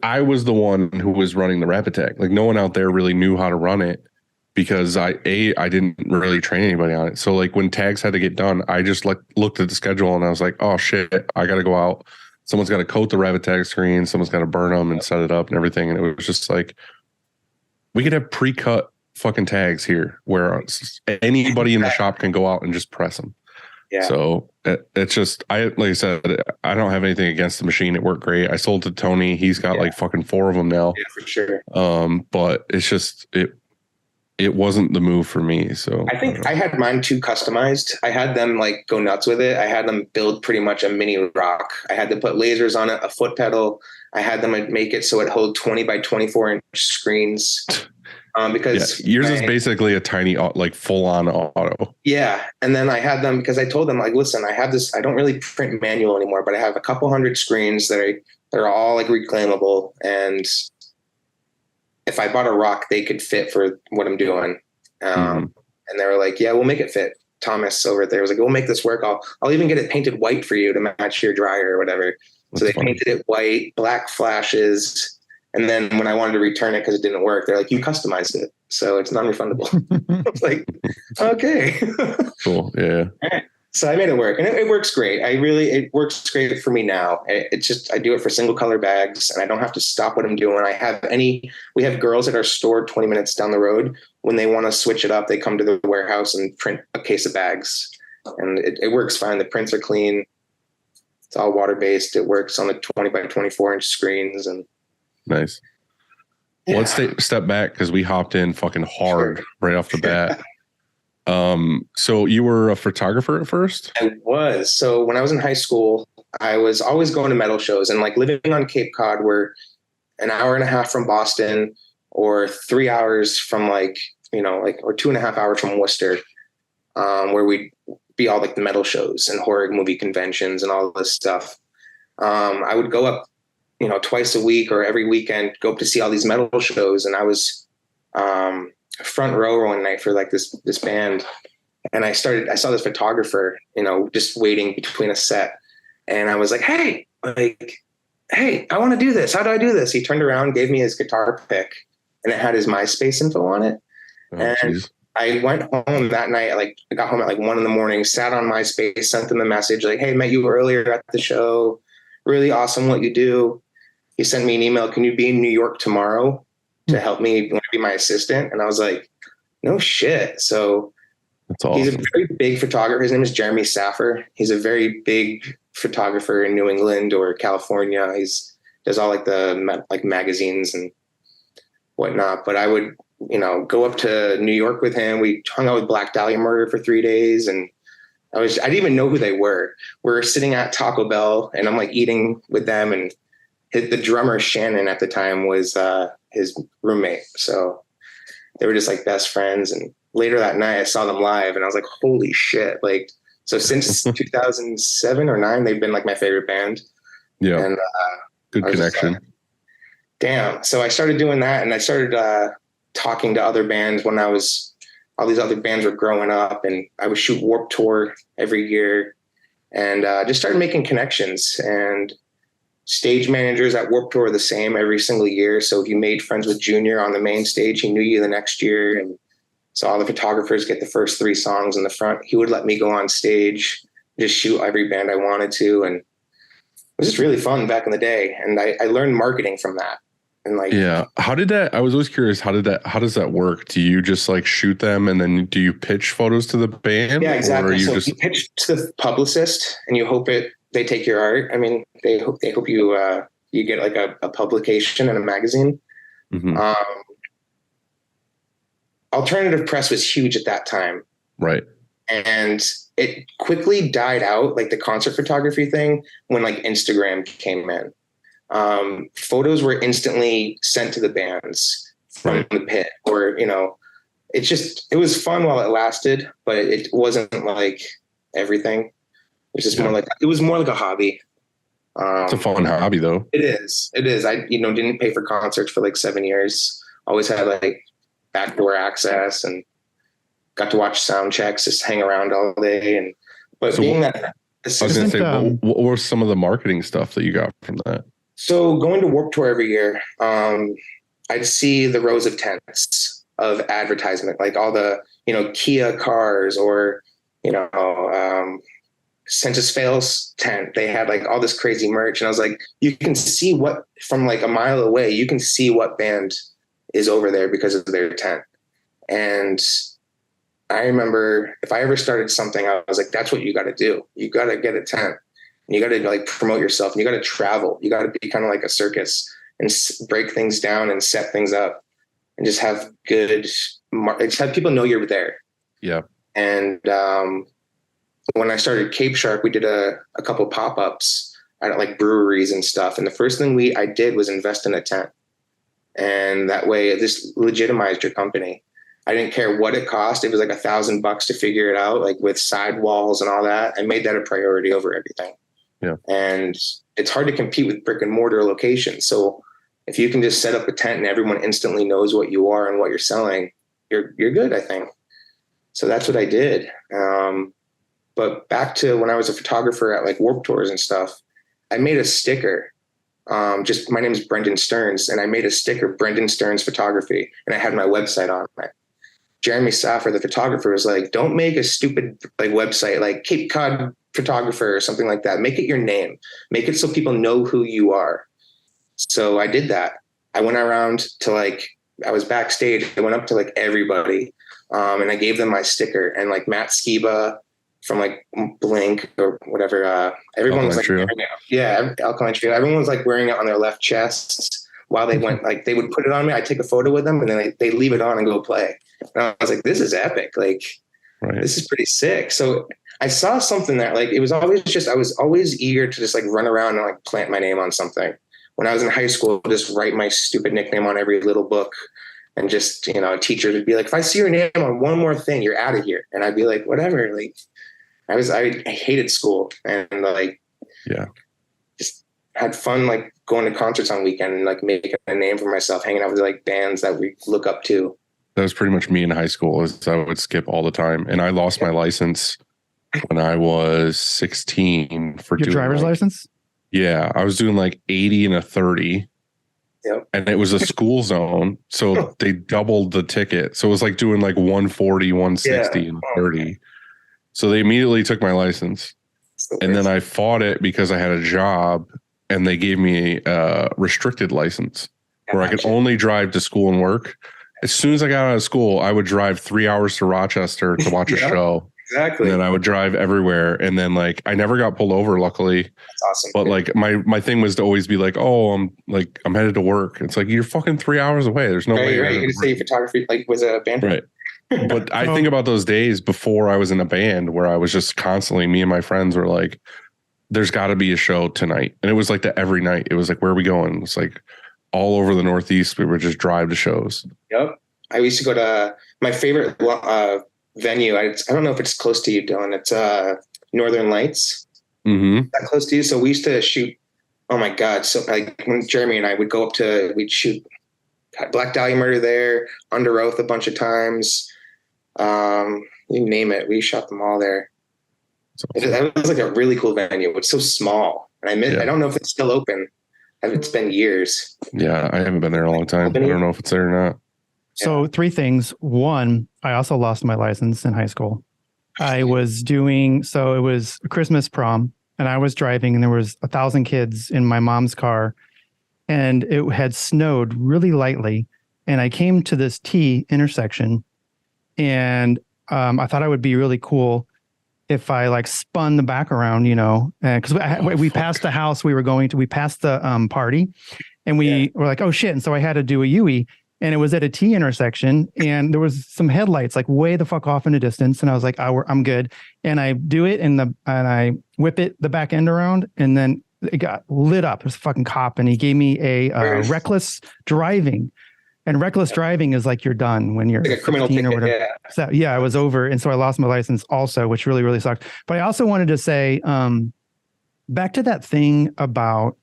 I was the one who was running the Rapid Tag. Like no one out there really knew how to run it because I didn't really train anybody on it. So like when tags had to get done, I just like looked at the schedule and I was like, oh shit, I got to go out. Someone's got to coat the Rapid Tag screen. Someone's got to burn them and set it up and everything. And it was just like, we could have pre-cut fucking tags here where anybody in the shop can go out and just press them. yeah. So it's just, like I said, I don't have anything against the machine. It worked great. I sold to Tony. He's got like fucking 4 of them now. Yeah, for sure. But it's just, it wasn't the move for me. So I think I had mine too customized. I had them like go nuts with it. I had them build pretty much a mini rock. I had to put lasers on it, a foot pedal. I had them make it so it hold 20 by 24 inch screens. Because yours is basically a tiny, like full on auto. Yeah. And then I had them because I told them like, listen, I have this, I don't really print manual anymore, but I have a couple hundred screens that are all like reclaimable. And if I bought a rock, they could fit for what I'm doing. And they were like, yeah, we'll make it fit. Thomas over there was like, we'll make this work. I'll even get it painted white for you to match your dryer or whatever. So they painted it white, black flashes. And then when I wanted to return it because it didn't work, they're like, you customized it, so it's non-refundable. I was like, okay. Cool. Yeah. So I made it work, and it works great. It works great for me now. It's just, I do it for single color bags, and I don't have to stop what I'm doing. We have girls at our store 20 minutes down the road. When they want to switch it up, they come to the warehouse and print a case of bags, and it works fine. The prints are clean. It's all water-based. It works on the 20 by 24 inch screens, and nice. Yeah. Well, let's step back because we hopped in fucking hard right off the bat. So you were a photographer at first? I was. So when I was in high school, I was always going to metal shows, and like living on Cape Cod, we're an hour and a half from Boston or 3 hours from or 2.5 hours from Worcester, where we'd be all like the metal shows and horror movie conventions and all this stuff. I would go up, twice a week or every weekend, go up to see all these metal shows. And I was front row one night for like this band. And I saw this photographer, just waiting between a set. And I was like, hey, I want to do this. How do I do this? He turned around, gave me his guitar pick, and it had his MySpace info on it. Oh, and geez. I went home that night. I got home at like 1 a.m, sat on MySpace, sent him a message like, hey, met you earlier at the show. Really awesome what you do. He sent me an email. Can you be in New York tomorrow to help me be my assistant? And I was like, no shit. So that's awesome. He's a very big photographer. His name is Jeremy Saffer. He's a very big photographer in New England or California. Does all like the magazines and whatnot. But I would, go up to New York with him. We hung out with Black Dahlia Murder for 3 days, and I didn't even know who they were. We're sitting at Taco Bell, and I'm like eating with them, and the drummer Shannon at the time was his roommate. So they were just like best friends. And later that night I saw them live, and I was like, holy shit. Like, so since 2007 or 9, they've been like my favorite band. Yeah. And good connection. Damn. So I started doing that, and I started talking to other bands when all these other bands were growing up, and I would shoot Warped Tour every year, and just started making connections. And stage managers at Warped Tour are the same every single year. So if you made friends with Junior on the main stage, he knew you the next year. And so all the photographers get the first 3 songs in the front. He would let me go on stage, just shoot every band I wanted to. And it was just really fun back in the day. And I learned marketing from that. And how did that? I was always curious. How does that work? Do you just like shoot them, and then do you pitch photos to the band? Yeah, exactly. Or you you pitch to the publicist, and you hope they take your art. I mean, they hope you get like a publication in a magazine. Mm-hmm. Alternative press was huge at that time. Right. And it quickly died out, like the concert photography thing, when like Instagram came in. Photos were instantly sent to the bands from the pit, or, you know, it was fun while it lasted, but it wasn't like everything. It was just more like a hobby. It's a fun hobby though. It is. I, you know, didn't pay for concerts for like 7 years. Always had like backdoor access and got to watch sound checks, just hang around all day. But so being that, I was going to say, what were some of the marketing stuff that you got from that? So going to Warped Tour every year, I'd see the rows of tents of advertisement, like all the, you know, Kia cars, or, you know, Census Fails tent. They had like all this crazy merch. And I was like, you can see what, from like a mile away, you can see what band is over there because of their tent. And I remember if I ever started something, I was like, that's what you got to do. You got to get a tent. And you got to like promote yourself, and you got to travel. You got to be kind of like a circus and break things down and set things up and just have just have people know you're there. Yeah. And when I started Cape Shark, we did a couple pop-ups at like breweries and stuff. And the first thing I did was invest in a tent. And that way this legitimized your company. I didn't care what it cost. It was like $1,000 to figure it out, like with sidewalls and all that. I made that a priority over everything. Yeah. And it's hard to compete with brick and mortar locations. So if you can just set up a tent and everyone instantly knows what you are and what you're selling, you're good, I think. So that's what I did. But back to when I was a photographer at like Warped Tours and stuff, I made a sticker. Just my name is Brendan Stearns, and I made a sticker, Brendan Stearns Photography, and I had my website on it. Jeremy Saffer, the photographer, was like, don't make a stupid like website like Cape Cod Photographer or something like that. Make it your name. Make it so people know who you are. So I did that. I went around to like, I was backstage. I went up to like everybody, and I gave them my sticker. And like Matt Skiba from like Blink or whatever, everyone was like, Alkaline Trio. Everyone was like wearing it on their left chests while they went, like they would put it on me. I'd take a photo with them, and then they leave it on and go play. And I was like, this is epic. Like, this is pretty sick. So I saw something that like, it was always just, I was always eager to just like run around and like plant my name on something. When I was in high school, just write my stupid nickname on every little book, and just, you know, a teacher would be like, if I see your name on one more thing, you're out of here. And I'd be like, whatever. Like I hated school, and like, just had fun, like going to concerts on weekend and like making a name for myself, hanging out with like bands that we look up to. That was pretty much me in high school. Is I would skip all the time, and I lost my license when I was 16 for your driver's license. Yeah, I was doing like 80 and a 30. Yep. And it was a school zone, so they doubled the ticket. So it was like doing like 140, 160, and 30. So they immediately took my license. And then I fought it because I had a job, and they gave me a restricted license where I could only drive to school and work. As soon as I got out of school, I would drive 3 hours to Rochester to watch a show. Exactly. And then I would drive everywhere. And then like, I never got pulled over, luckily. That's awesome. But like my thing was to always be like, oh, I'm headed to work. It's like, you're fucking 3 hours away. There's no way. Right. You're going to say photography like was a band. Right. But I think about those days before I was in a band where I was just constantly, me and my friends were like, there's got to be a show tonight. And it was like every night. It was like, where are we going? It's like all over the Northeast. We would just drive to shows. Yep. I used to go to my favorite venue. I don't know if it's close to you, Dylan. It's Northern Lights. Mm-hmm. That close to you. So we used to shoot. Oh my God. So like when Jeremy and I would go up we'd shoot Black Dahlia Murder there, Under Oath a bunch of times. You name it. We shot them all there. It was like a really cool venue. It's so small. And I don't know if it's still open. It's been years. Yeah, I haven't been there in a long time. I don't know if it's there or not. So 3 things. 1, I also lost my license in high school. It was a Christmas prom, and I was driving, and there was 1,000 kids in my mom's car, and it had snowed really lightly. And I came to this T intersection, and I thought it would be really cool if I like spun the back around, you know, because we passed the house we passed the party, and we were like, oh shit. And so I had to do a U-E. and it was at a T intersection, and there was some headlights like way the fuck off in the distance, and I was like, I'm good. And I do it and I whip the back end around, and then it got lit up. There's a fucking cop, and he gave me a reckless driving. And reckless driving is like you're done when you're like a criminal ticket, or whatever. yeah. So yeah, I was over, and so I lost my license also, which really, really sucked. But I also wanted to say, back to that thing about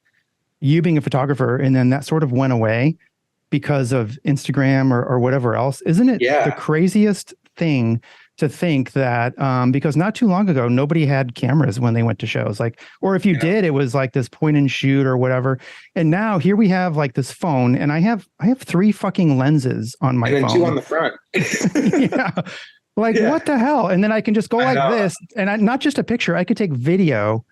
you being a photographer, and then that sort of went away because of Instagram or whatever else. Isn't it the craziest thing to think that because not too long ago, nobody had cameras when they went to shows, like, or if you did, it was like this point and shoot or whatever. And now here we have like this phone, and I have 3 fucking lenses on my phone. And then 2 on the front. Yeah. Like what the hell? And then I can just go like this, and not just a picture, I could take video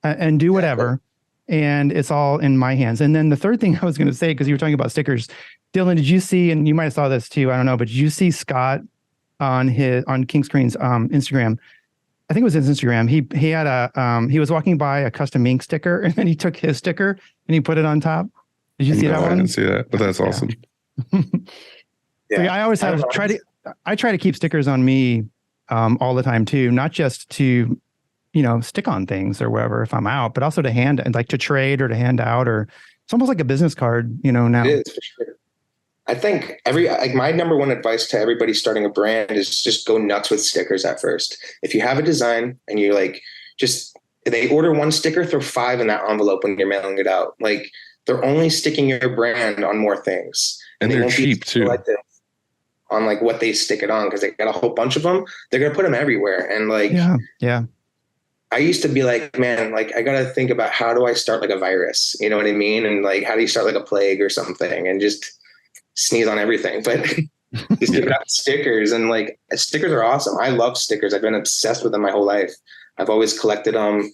and do whatever. And it's all in my hands. And then the third thing I was going to say, because you were talking about stickers, Dylan, did you see, and you might have saw this too, I don't know, but did you see Scott on King Screen's Instagram? I think it was his Instagram. He had he was walking by a custom ink sticker, and then he took his sticker and he put it on top. Did you see that one? I didn't see that, but that's awesome. So I always I try to keep stickers on me all the time too, not just to stick on things or wherever if I'm out, but also to hand and like to trade or to hand out, or it's almost like a business card, now. It is for sure. I think my number one advice to everybody starting a brand is just go nuts with stickers at first. If you have a design and you're like, they order 1 sticker, throw 5 in that envelope when you're mailing it out. Like, they're only sticking your brand on more things. And they're cheap too. On like what they stick it on, because they got a whole bunch of them. They're going to put them everywhere. And like, yeah. I used to be like, man, like I got to think about how do I start like a virus? You know what I mean? And like, how do you start like a plague or something, and just sneeze on everything? But just give it out stickers, and like stickers are awesome. I love stickers. I've been obsessed with them my whole life. I've always collected them.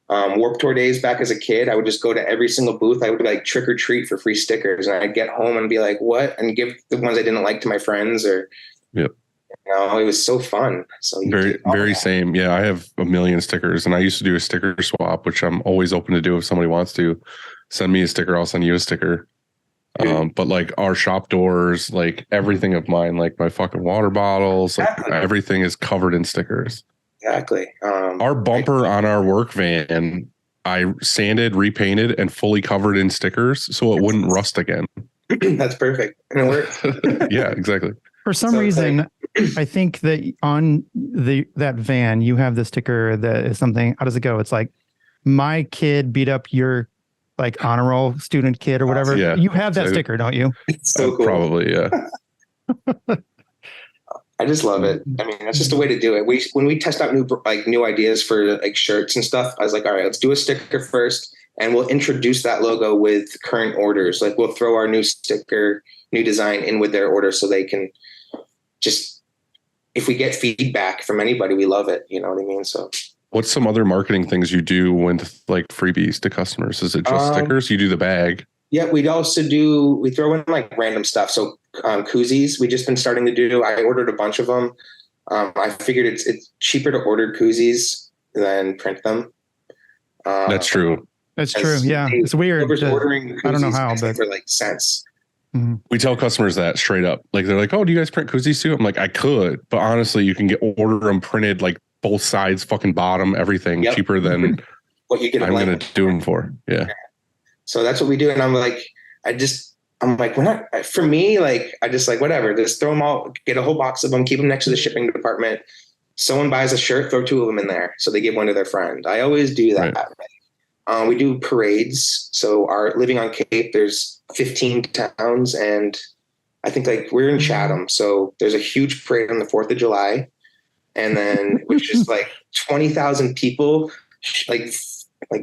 Warped Tour days back as a kid, I would just go to every single booth. I would like trick or treat for free stickers, and I'd get home and be like, what? And give the ones I didn't like to my friends, or it was so fun. So very same. Yeah, I have a million stickers, and I used to do a sticker swap, which I'm always open to do if somebody wants to send me a sticker. I'll send you a sticker. But like our shop doors, like everything of mine, like my fucking water bottles, like everything is covered in stickers. Exactly. Our bumper on our work van, I sanded, repainted, and fully covered in stickers so it wouldn't rust again. That's perfect. And it worked. Yeah, exactly. For some reason, I think that on that van, you have the sticker that is something. How does it go? It's like, my kid beat up your like honor roll student kid or whatever. Yeah, you have that sticker, don't you? It's so cool. Probably, yeah. I just love it. I mean, that's just the way to do it. When we test out new ideas for like shirts and stuff, I was like, all right, let's do a sticker first, and we'll introduce that logo with current orders. Like, we'll throw our new sticker, new design in with their order, so they can just, if we get feedback from anybody, we love it. You know what I mean? So what's some other marketing things you do with like freebies to customers? Is it just stickers? You do the bag? Yeah, we throw in like random stuff. So koozies, we just been starting to do. I ordered a bunch of them. I figured it's cheaper to order koozies than print them. That's true. That's true. Yeah, it's weird. Ordering I don't know how, but for like cents. Mm-hmm. We tell customers that straight up. Like, they're like, "Oh, do you guys print koozies too?" I'm like, "I could, but honestly, you can order them printed, like both sides, fucking bottom, everything, cheaper than what you get. I'm going to do them for." Yeah. So that's what we do, and I'm like, we're not. For me, like, I just like whatever. Just throw them all. Get a whole box of them. Keep them next to the shipping department. Someone buys a shirt, throw 2 of them in there, so they give one to their friend. I always do that. Right. We do parades. So living on Cape, there's 15 towns, and I think like we're in Chatham, so there's a huge parade on the 4th of July, and then which is like 20,000 people, like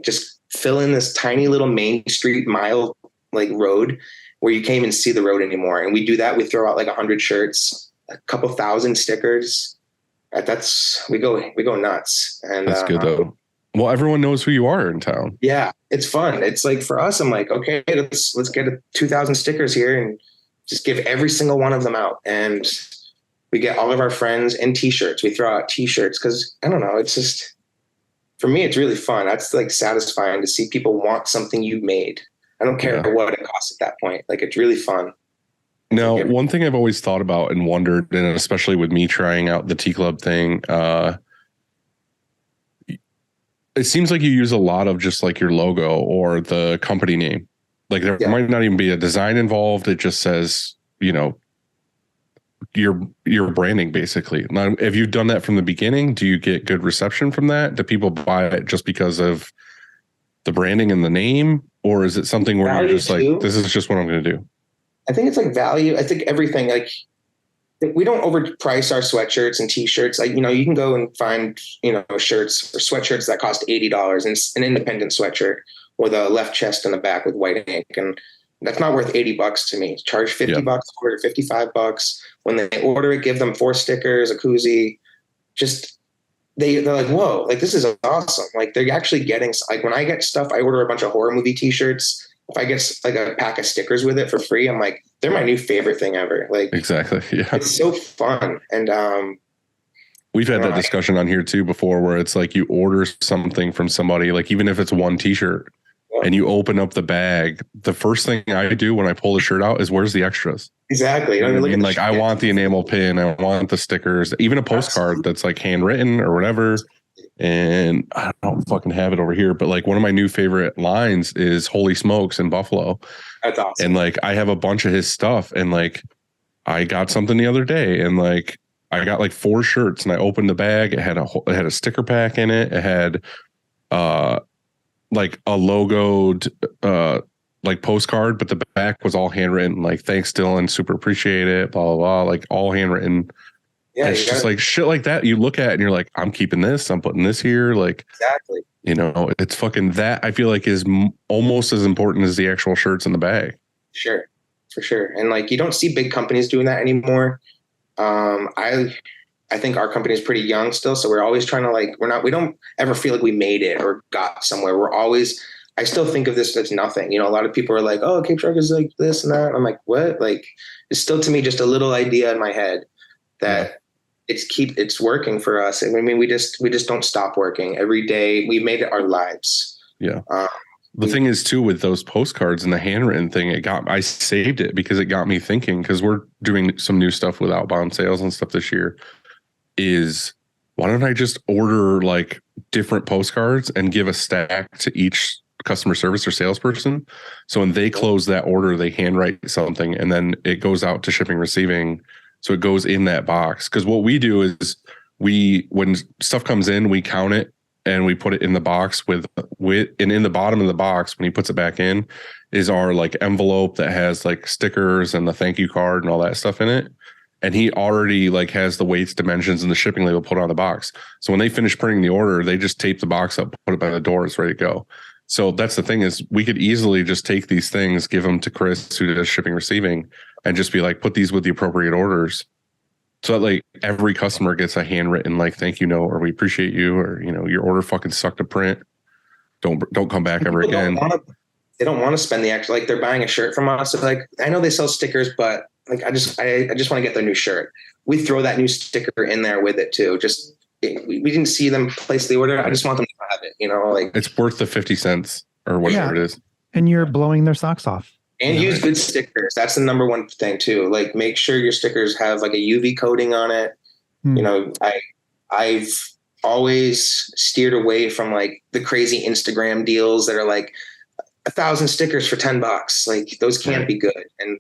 just fill in this tiny little Main Street mile like road where you can't even see the road anymore. And we do that. We throw out like 100 shirts, a couple thousand stickers. We go nuts. And that's good though. Well, everyone knows who you are in town. Yeah, it's fun. It's like for us, I'm like, okay, let's get 2,000 stickers here and just give every single one of them out. And we get all of our friends and T-shirts. We throw out T-shirts because I don't know. It's just, for me, it's really fun. That's like satisfying to see people want something you made. I don't care what it costs at that point. Like, it's really fun. Now, one thing I've always thought about and wondered, and especially with me trying out the T Club thing, it seems like you use a lot of just like your logo or the company name. Like there might not even be a design involved. It just says, your branding basically. Now, have you done that from the beginning? Do you get good reception from that? Do people buy it just because of the branding and the name? Or is it something where you're just like, this is just what I'm going to do? I think it's like value. I think everything, like we don't overprice our sweatshirts and t-shirts. Like, you can go and find, shirts or sweatshirts that cost $80 and an independent sweatshirt with a left chest and the back with white ink. And that's not worth $80 to me. Charge $50 for it, or $55. When they order it, give them 4 stickers, a koozie. Just they're like, whoa, like this is awesome. Like they're actually getting, like when I get stuff, I order a bunch of horror movie t-shirts. If I get like a pack of stickers with it for free, I'm like, they're my new favorite thing ever. Like exactly. Yeah. It's so fun. And we've had that discussion on here too before, where it's like you order something from somebody, like even if it's one t-shirt, and you open up the bag, the first thing I do when I pull the shirt out is where's the extras? Exactly. I mean, like I want the enamel pin, I want the stickers, even a postcard that's like handwritten or whatever. And I don't fucking have it over here, but like one of my new favorite lines is Holy Smokes in Buffalo. That's awesome. And like I have a bunch of his stuff, and like I got something the other day, and like I got like 4 shirts, and I opened the bag. It had a sticker pack in it. It had like a logoed like postcard, but the back was all handwritten, like thanks Dylan, super appreciate it, blah blah blah, like all handwritten. Yeah, it's just like shit like that you look at and you're like, I'm keeping this, I'm putting this here. Like exactly, it's fucking that I feel like is almost as important as the actual shirts in the bag. Sure, for sure. And like you don't see big companies doing that anymore. I think our company is pretty young still, so we're always trying to like we don't ever feel like we made it or got somewhere. I still think of this as nothing. A lot of people are like, oh, Cape Shark is like this and that. And I'm like, what? Like it's still to me just a little idea in my head that it's working for us. And I mean, we just don't stop working every day. We made it our lives. Yeah. The thing is too, with those postcards and the handwritten thing, I saved it because it got me thinking, because we're doing some new stuff with outbound sales and stuff this year, is why don't I just order like different postcards and give a stack to each customer service or salesperson? So when they close that order, they handwrite something and then it goes out to shipping, receiving. So it goes in that box. Because what we do is when stuff comes in, we count it and we put it in the box and in the bottom of the box, when he puts it back in, is our like envelope that has like stickers and the thank you card and all that stuff in it. And he already like has the weights, dimensions, and the shipping label put on the box. So when they finish printing the order, they just tape the box up, put it by the door, it's ready to go. So that's the thing, is we could easily just take these things, give them to Chris, who does shipping, receiving, and just be like, put these with the appropriate orders. So that like every customer gets a handwritten like thank you note, or we appreciate you, or your order fucking sucked to print. Don't come back ever again. They don't want to spend the extra, like they're buying a shirt from us. So like I know they sell stickers, but like I just want to get their new shirt. We throw that new sticker in there with it too. Just we didn't see them place the order. I just want them to have it. Like it's worth the 50 cents or whatever it is. And you're blowing their socks off. And use good stickers. That's the number one thing too. Like make sure your stickers have like a UV coating on it. I've always steered away from like the crazy Instagram deals that are like 1,000 stickers for $10. Like those can't be good. And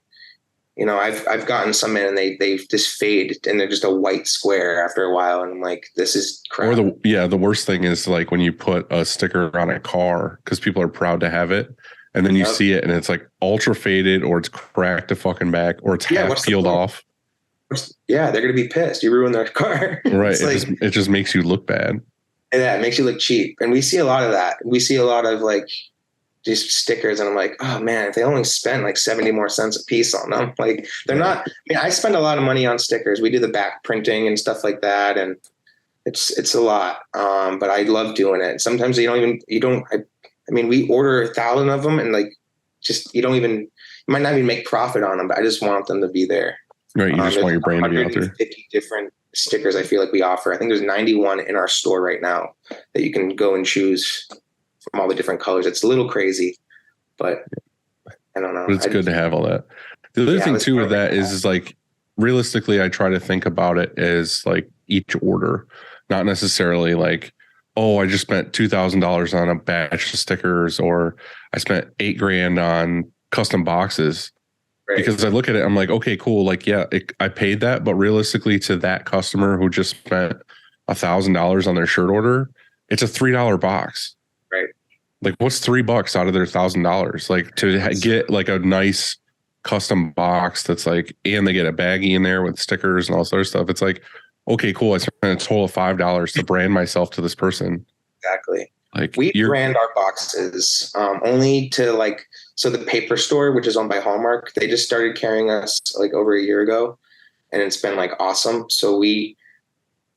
I've gotten some in and they just fade and they're just a white square after a while. And I'm like, this is crap. Or the worst thing is like when you put a sticker on a car because people are proud to have it. And then you see it and it's like ultra faded, or it's cracked the fucking back, or it's half peeled off. Yeah, they're going to be pissed. You ruined their car. Right. It just makes you look bad. Yeah, it makes you look cheap. And we see a lot of that. We see a lot of like these stickers and I'm like, oh man, if they only spent like 70 more cents a piece on them, like they're not, I spend a lot of money on stickers. We do the back printing and stuff like that. And it's a lot. But I love doing it. Sometimes we order 1,000 of them and like, just, you might not even make profit on them, but I just want them to be there. Right. You just want your brand to be out there. 50 different stickers I feel like we offer. I think there's 91 in our store right now that you can go and choose from all the different colors. It's a little crazy, but I don't know. But it's good to have all that. The other Yeah, thing let's too start with that is like realistically, I try to think about it as like each order, not necessarily like, oh, I just spent $2,000 on a batch of stickers, or I spent $8,000 on custom boxes. Right. Because I look at it, I'm like, okay, cool. Like, yeah, I paid that, but realistically, to that customer who just spent $1,000 on their shirt order, it's a $3 box. Right. Like, what's $3 out of their $1,000? Like to get like a nice custom box that's like, and they get a baggie in there with stickers and all this other stuff. It's like, okay, cool. I spent a total of $5 to brand myself to this person. Exactly. Like we brand our boxes only to like, so the paper store, which is owned by Hallmark, they just started carrying us like over a year ago, and it's been like awesome. So they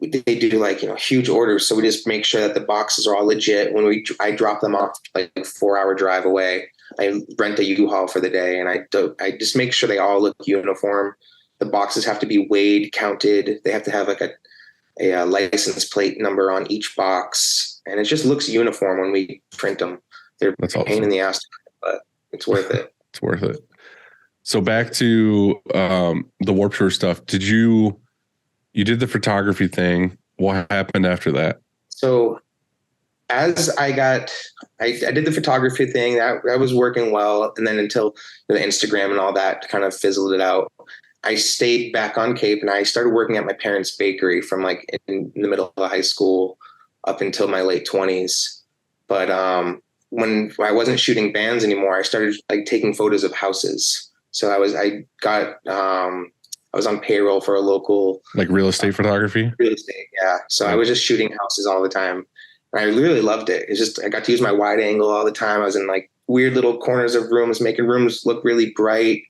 do like, huge orders. So we just make sure that the boxes are all legit. When I drop them off like a 4-hour drive away, I rent a U-Haul for the day, and I just make sure they all look uniform. The boxes have to be weighed, counted. They have to have like a license plate number on each box, and it just looks uniform when we print them. They're That's a pain awesome. in the ass, but it's worth it. It's worth it. So back to the Warped Tour stuff. You did the photography thing. What happened after that? So as I did the photography thing, that was working well. And then until the Instagram and all that kind of fizzled it out, I stayed back on Cape, and I started working at my parents' bakery from like in the middle of high school up until my late 20s. But when I wasn't shooting bands anymore, I started like taking photos of houses. So I was on payroll for a local like real estate photography. Real estate, yeah. So I was just shooting houses all the time, and I really loved it. It's just I got to use my wide angle all the time. I was in like weird little corners of rooms, making rooms look really bright.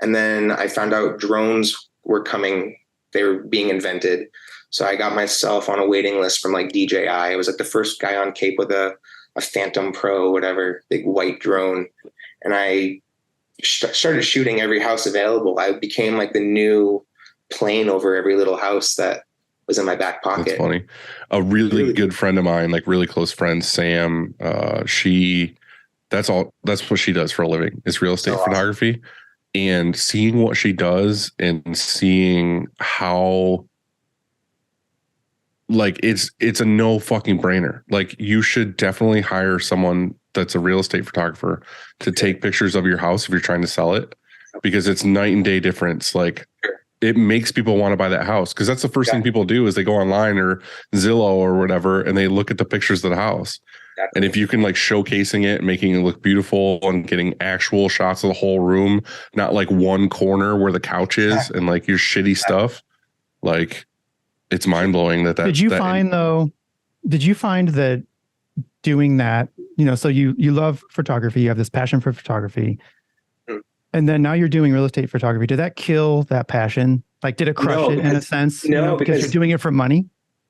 And then I found out drones were coming; they were being invented. So I got myself on a waiting list from like DJI. I was like the first guy on Cape with a Phantom Pro, whatever, big white drone, and I started shooting every house available. I became like the new plane over every little house that was in my back pocket. That's funny. A really good friend of mine, like really close friend, Sam, that's what she does for a living, is real estate photography. Awesome. And seeing what she does and seeing how like it's a no fucking brainer. Like you should definitely hire someone that's a real estate photographer to take pictures of your house if you're trying to sell it, because it's night and day difference. Like it makes people want to buy that house, because that's the first thing people do is they go online or Zillow or whatever and they look at the pictures of the house. And if you can like showcasing it, making it look beautiful and getting actual shots of the whole room, not like one corner where the couch is and like your shitty stuff, like it's mind blowing that. Did you find that doing that, so you love photography, you have this passion for photography, and then now you're doing real estate photography. Did that kill that passion? Like, did it crush it in a sense? No, because you're doing it for money.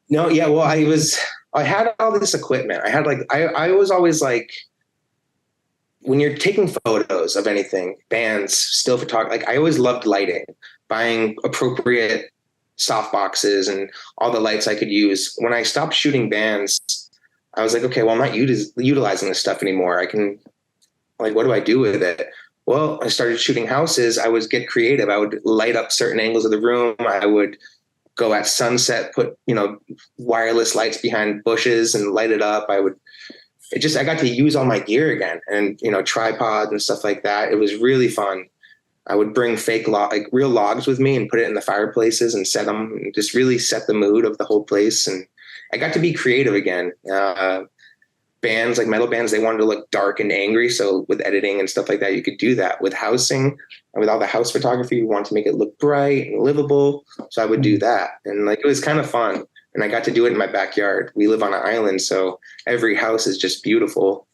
No, yeah. Well, I had all this equipment. I had like, I was always like, when you're taking photos of anything, bands, still photography, like I always loved lighting, buying appropriate soft boxes and all the lights I could use. When I stopped shooting bands, I was like, okay, well, I'm not utilizing this stuff anymore. I can, like, what do I do with it? Well, I started shooting houses. I would get creative. I would light up certain angles of the room. I would go at sunset, put, wireless lights behind bushes and light it up. I got to use all my gear again, and, tripods and stuff like that. It was really fun. I would bring real logs with me and put it in the fireplaces and set them, and just really set the mood of the whole place. And I got to be creative again. Bands like metal bands, they wanted to look dark and angry. So with editing and stuff like that, you could do that. With housing and with all the house photography, we want to make it look bright and livable. So I would do that. And like, it was kind of fun. And I got to do it in my backyard. We live on an island, so every house is just beautiful.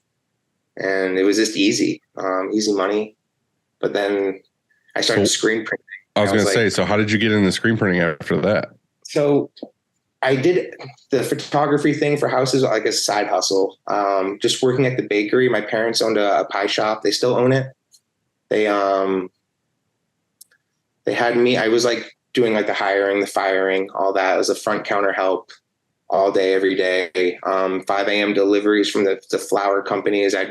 And it was just easy money. But then I started screen printing. I was going to say, so how did you get into screen printing after that? So I did the photography thing for houses like a side hustle. Just working at the bakery. My parents owned a pie shop. They still own it. They had me. I was like doing like the hiring, the firing, all that. It was a front counter help all day, every day. 5 a.m. deliveries from the flour companies. I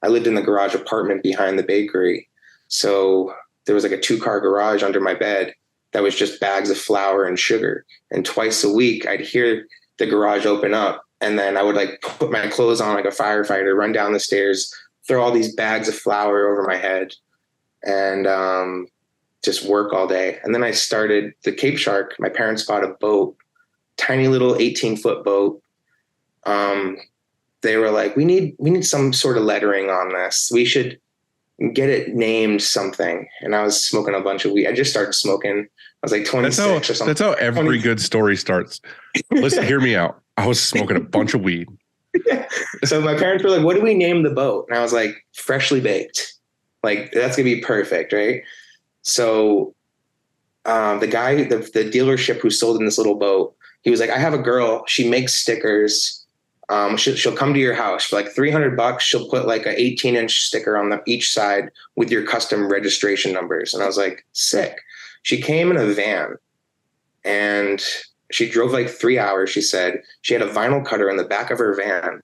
lived in the garage apartment behind the bakery. So there was like a 2-car garage under my bed that was just bags of flour and sugar. And twice a week I'd hear the garage open up, and then I would like put my clothes on like a firefighter, run down the stairs, throw all these bags of flour over my head, and just work all day. And then I started the Cape Shark. My parents bought a boat, tiny little 18-foot boat. They were like, we need some sort of lettering on this. We should get it named something. And I was smoking a bunch of weed. I just started smoking. I was like 26 or something. That's how every good story starts. Listen, hear me out. I was smoking a bunch of weed. Yeah. So my parents were like, what do we name the boat? And I was like, Freshly Baked. Like, that's going to be perfect, right? So the guy, the dealership who sold in this little boat, he was like, I have a girl. She makes stickers. She'll come to your house for like $300. She'll put like an 18-inch sticker on each side with your custom registration numbers. And I was like, sick. She came in a van and she drove like 3 hours. She said she had a vinyl cutter in the back of her van.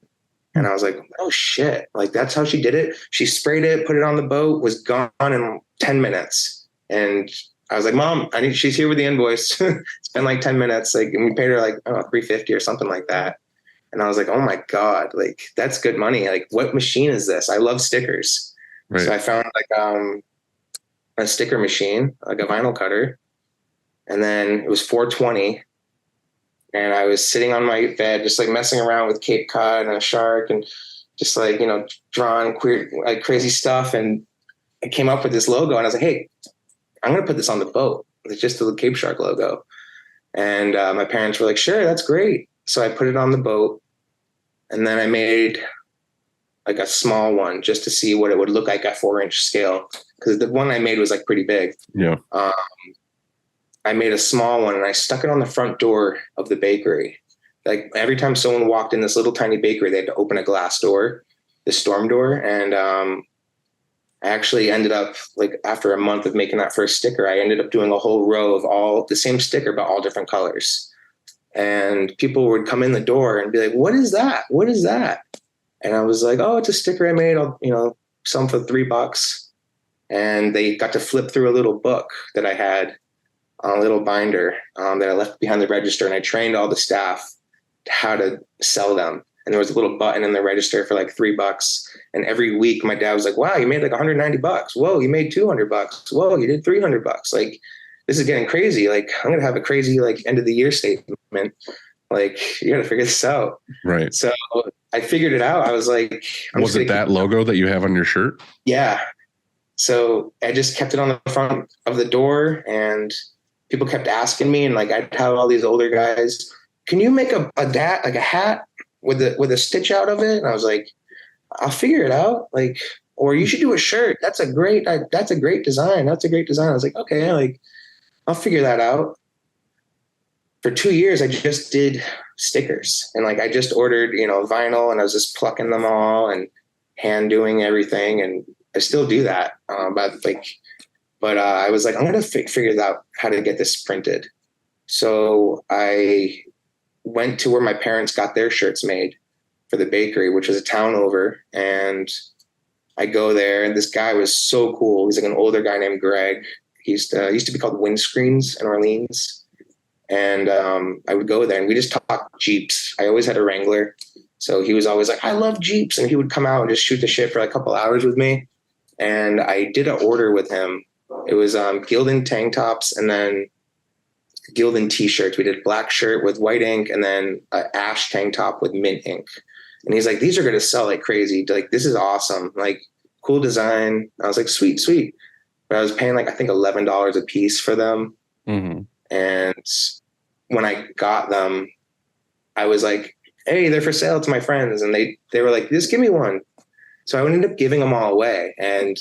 And I was like, oh shit. Like, that's how she did it. She sprayed it, put it on the boat, was gone in 10 minutes. And I was like, Mom, she's here with the invoice. It's been like 10 minutes. Like, and we paid her like, I don't know, $350 or something like that. And I was like, oh my God, like, that's good money. Like, what machine is this? I love stickers. Right. So I found like a sticker machine, like a vinyl cutter. And then it was $420. And I was sitting on my bed, just like messing around with Cape Cod and a shark and just like, drawing queer, like crazy stuff. And I came up with this logo and I was like, hey, I'm going to put this on the boat. It's just the Cape Shark logo. And my parents were like, sure, that's great. So I put it on the boat, and then I made like a small one just to see what it would look like at 4-inch scale. Because the one I made was like pretty big. Yeah. I made a small one and I stuck it on the front door of the bakery. Like, every time someone walked in this little tiny bakery, they had to open a glass door, the storm door. And I actually ended up, like, after a month of making that first sticker, I ended up doing a whole row of all the same sticker, but all different colors. And people would come in the door and be like, what is that? What is that? And I was like, oh, it's a sticker I made. I'll, sell them for $3. And they got to flip through a little book that I had, a little binder that I left behind the register. And I trained all the staff how to sell them. And there was a little button in the register for like $3. And every week my dad was like, wow, you made like $190. Whoa, you made $200. Whoa, you did $300. Like, this is getting crazy. Like, I'm going to have a crazy, like, end of the year statement. Like, you got to figure this out. Right. So I figured it out. I was like, was it that logo that you have on your shirt? Yeah. So I just kept it on the front of the door, and people kept asking me, and like, I'd have all these older guys, can you make a hat with a stitch out of it? And I was like, I'll figure it out. Like, or you should do a shirt. That's a great design. That's a great design. I was like, okay, like, I'll figure that out. For 2 years, I just did stickers, and like, I just ordered, vinyl, and I was just plucking them all and hand doing everything. And I still do that. But I was like, I'm going to figure out how to get this printed. So I went to where my parents got their shirts made for the bakery, which was a town over. And I go there, and this guy was so cool. He's like an older guy named Greg. He used to be called Windscreens in Orleans. And I would go there, and we just talked Jeeps. I always had a Wrangler. So he was always like, I love Jeeps. And he would come out and just shoot the shit for like a couple hours with me. And I did an order with him. It was Gildan tank tops and then Gildan t-shirts. We did black shirt with white ink and then an ash tank top with mint ink. And he's like, these are going to sell like crazy. Like, this is awesome. Like, cool design. I was like, sweet, sweet. But I was paying like, I think $11 a piece for them. Mm-hmm. And when I got them, I was like, hey, they're for sale to my friends. And they were like, just give me one. So I ended up giving them all away. And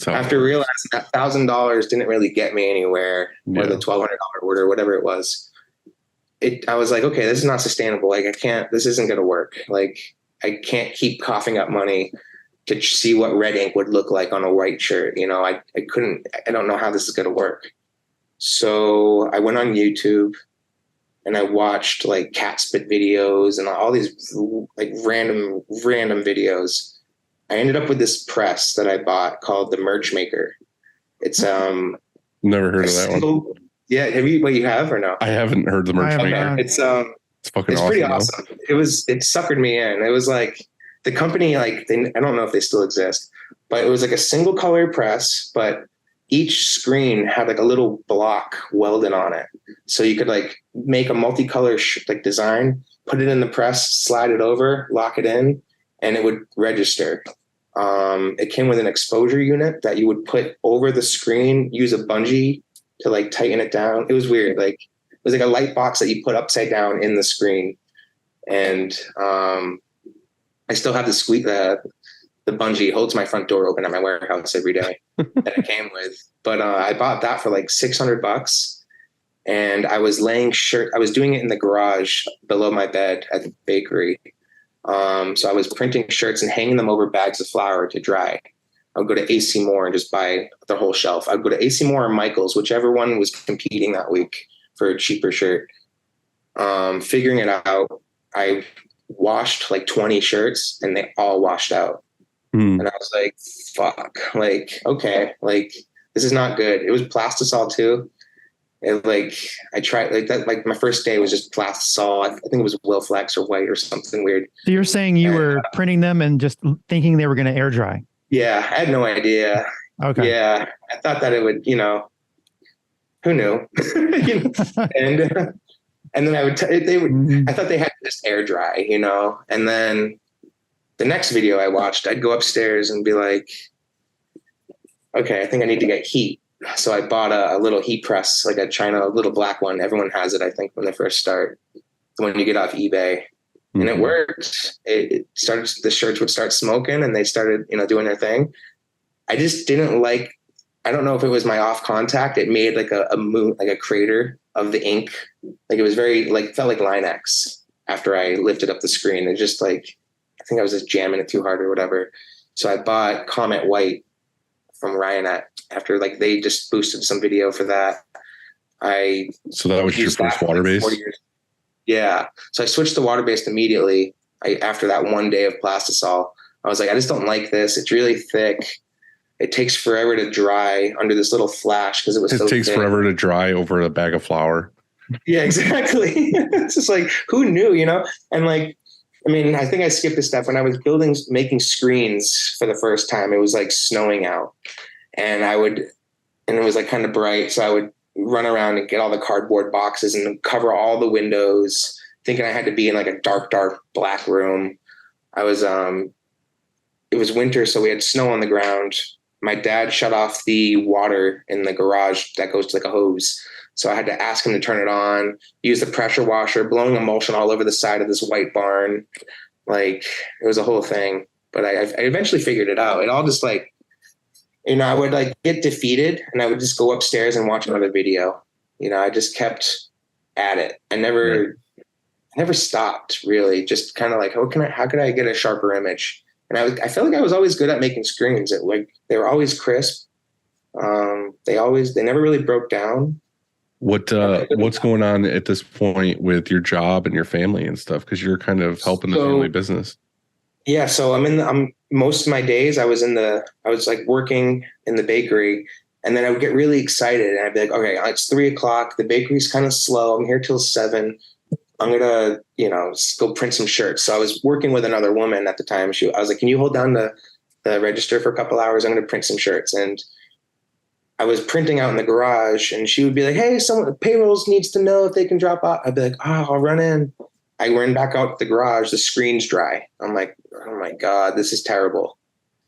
after realizing that $1,000 didn't really get me anywhere, or the $1,200 order, whatever it was, I was like, okay, this is not sustainable. Like, this isn't going to work. Like, I can't keep coughing up money to see what red ink would look like on a white shirt. I don't know how this is going to work. So I went on YouTube and I watched like cat spit videos and all these like random videos. I ended up with this press that I bought called the Merch Maker. It's Never heard of that one. Yeah, have you? What, you have or no? I haven't heard the merch. It's fucking it's awesome. pretty awesome. It suckered me in. It was like the company, like I don't know if they still exist, but it was like a single color press, but each screen had like a little block welded on it. So you could like make a multicolor like design, put it in the press, slide it over, lock it in, and it would register. It came with an exposure unit that you would put over the screen, use a bungee to like tighten it down. It was weird. Like it was like a light box that you put upside down in the screen. And I still have the bungee holds my front door open at my warehouse every day that it came with. But I bought that for like $600, and I was I was doing it in the garage below my bed at the bakery. So I was printing shirts and hanging them over bags of flour to dry. I would go to AC Moore and just buy the whole shelf. I would go to AC Moore or Michael's, whichever one was competing that week for a cheaper shirt. Figuring it out, I washed like 20 shirts and they all washed out. And I was like, fuck, like, okay, like this is not good. It was plastisol too. And like I tried like that, like my first day was just plastisol. I think it was Wilflex or white or something weird. So you're saying you were printing them and just thinking they were going to air dry? Yeah, I had no idea. Okay. Yeah, I thought that it would, who knew? And then I thought they had to just air dry, and then the next video I watched, I'd go upstairs and be like, okay, I think I need to get heat. So I bought a little heat press, like a China little black one. Everyone has it, I think, when they first start, when you get off eBay. And it worked. The shirts would start smoking and they started, doing their thing. I just didn't like, I don't know if it was my off contact. It made like a moon, like a crater of the ink. Like it was very like, felt like Line-X after I lifted up the screen. It just like, I think I was just jamming it too hard or whatever. So I bought Comet White from Ryonet after like they just boosted some video for that. So that was your first water base? Yeah. So I switched to water based immediately. After that one day of plastisol, I was like, I just don't like this. It's really thick. It takes forever to dry under this little flash because it takes forever to dry over a bag of flour. Yeah, exactly. It's just like, who knew, And like, I mean, I think I skipped a step when I was making screens for the first time. It was like snowing out, and it was like kind of bright. So I would run around and get all the cardboard boxes and cover all the windows, thinking I had to be in like a dark, dark black room. It was winter, so we had snow on the ground. My dad shut off the water in the garage that goes to like a hose. So I had to ask him to turn it on, use the pressure washer, blowing emulsion all over the side of this white barn. Like it was a whole thing, but I eventually figured it out. It all just like, I would like get defeated and I would just go upstairs and watch another video. I just kept at it. I never stopped really. Just kind of like, how could I get a sharper image? And I felt like I was always good at making screens. They were always crisp. They never really broke down. What's going on at this point with your job and your family and stuff? Because you're kind of helping the family business. Yeah. So I'm most of my days I was like working in the bakery, and then I would get really excited and I'd be like, okay, it's 3:00. The bakery's kind of slow. I'm here till 7. I'm going to, go print some shirts. So I was working with another woman at the time. I was like, can you hold down the register for a couple hours? I'm going to print some shirts. And I was printing out in the garage, and she would be like, hey, payrolls needs to know if they can drop out. I'd be like, I'll run in. I ran back out the garage. The screen's dry. I'm like, oh my God, this is terrible.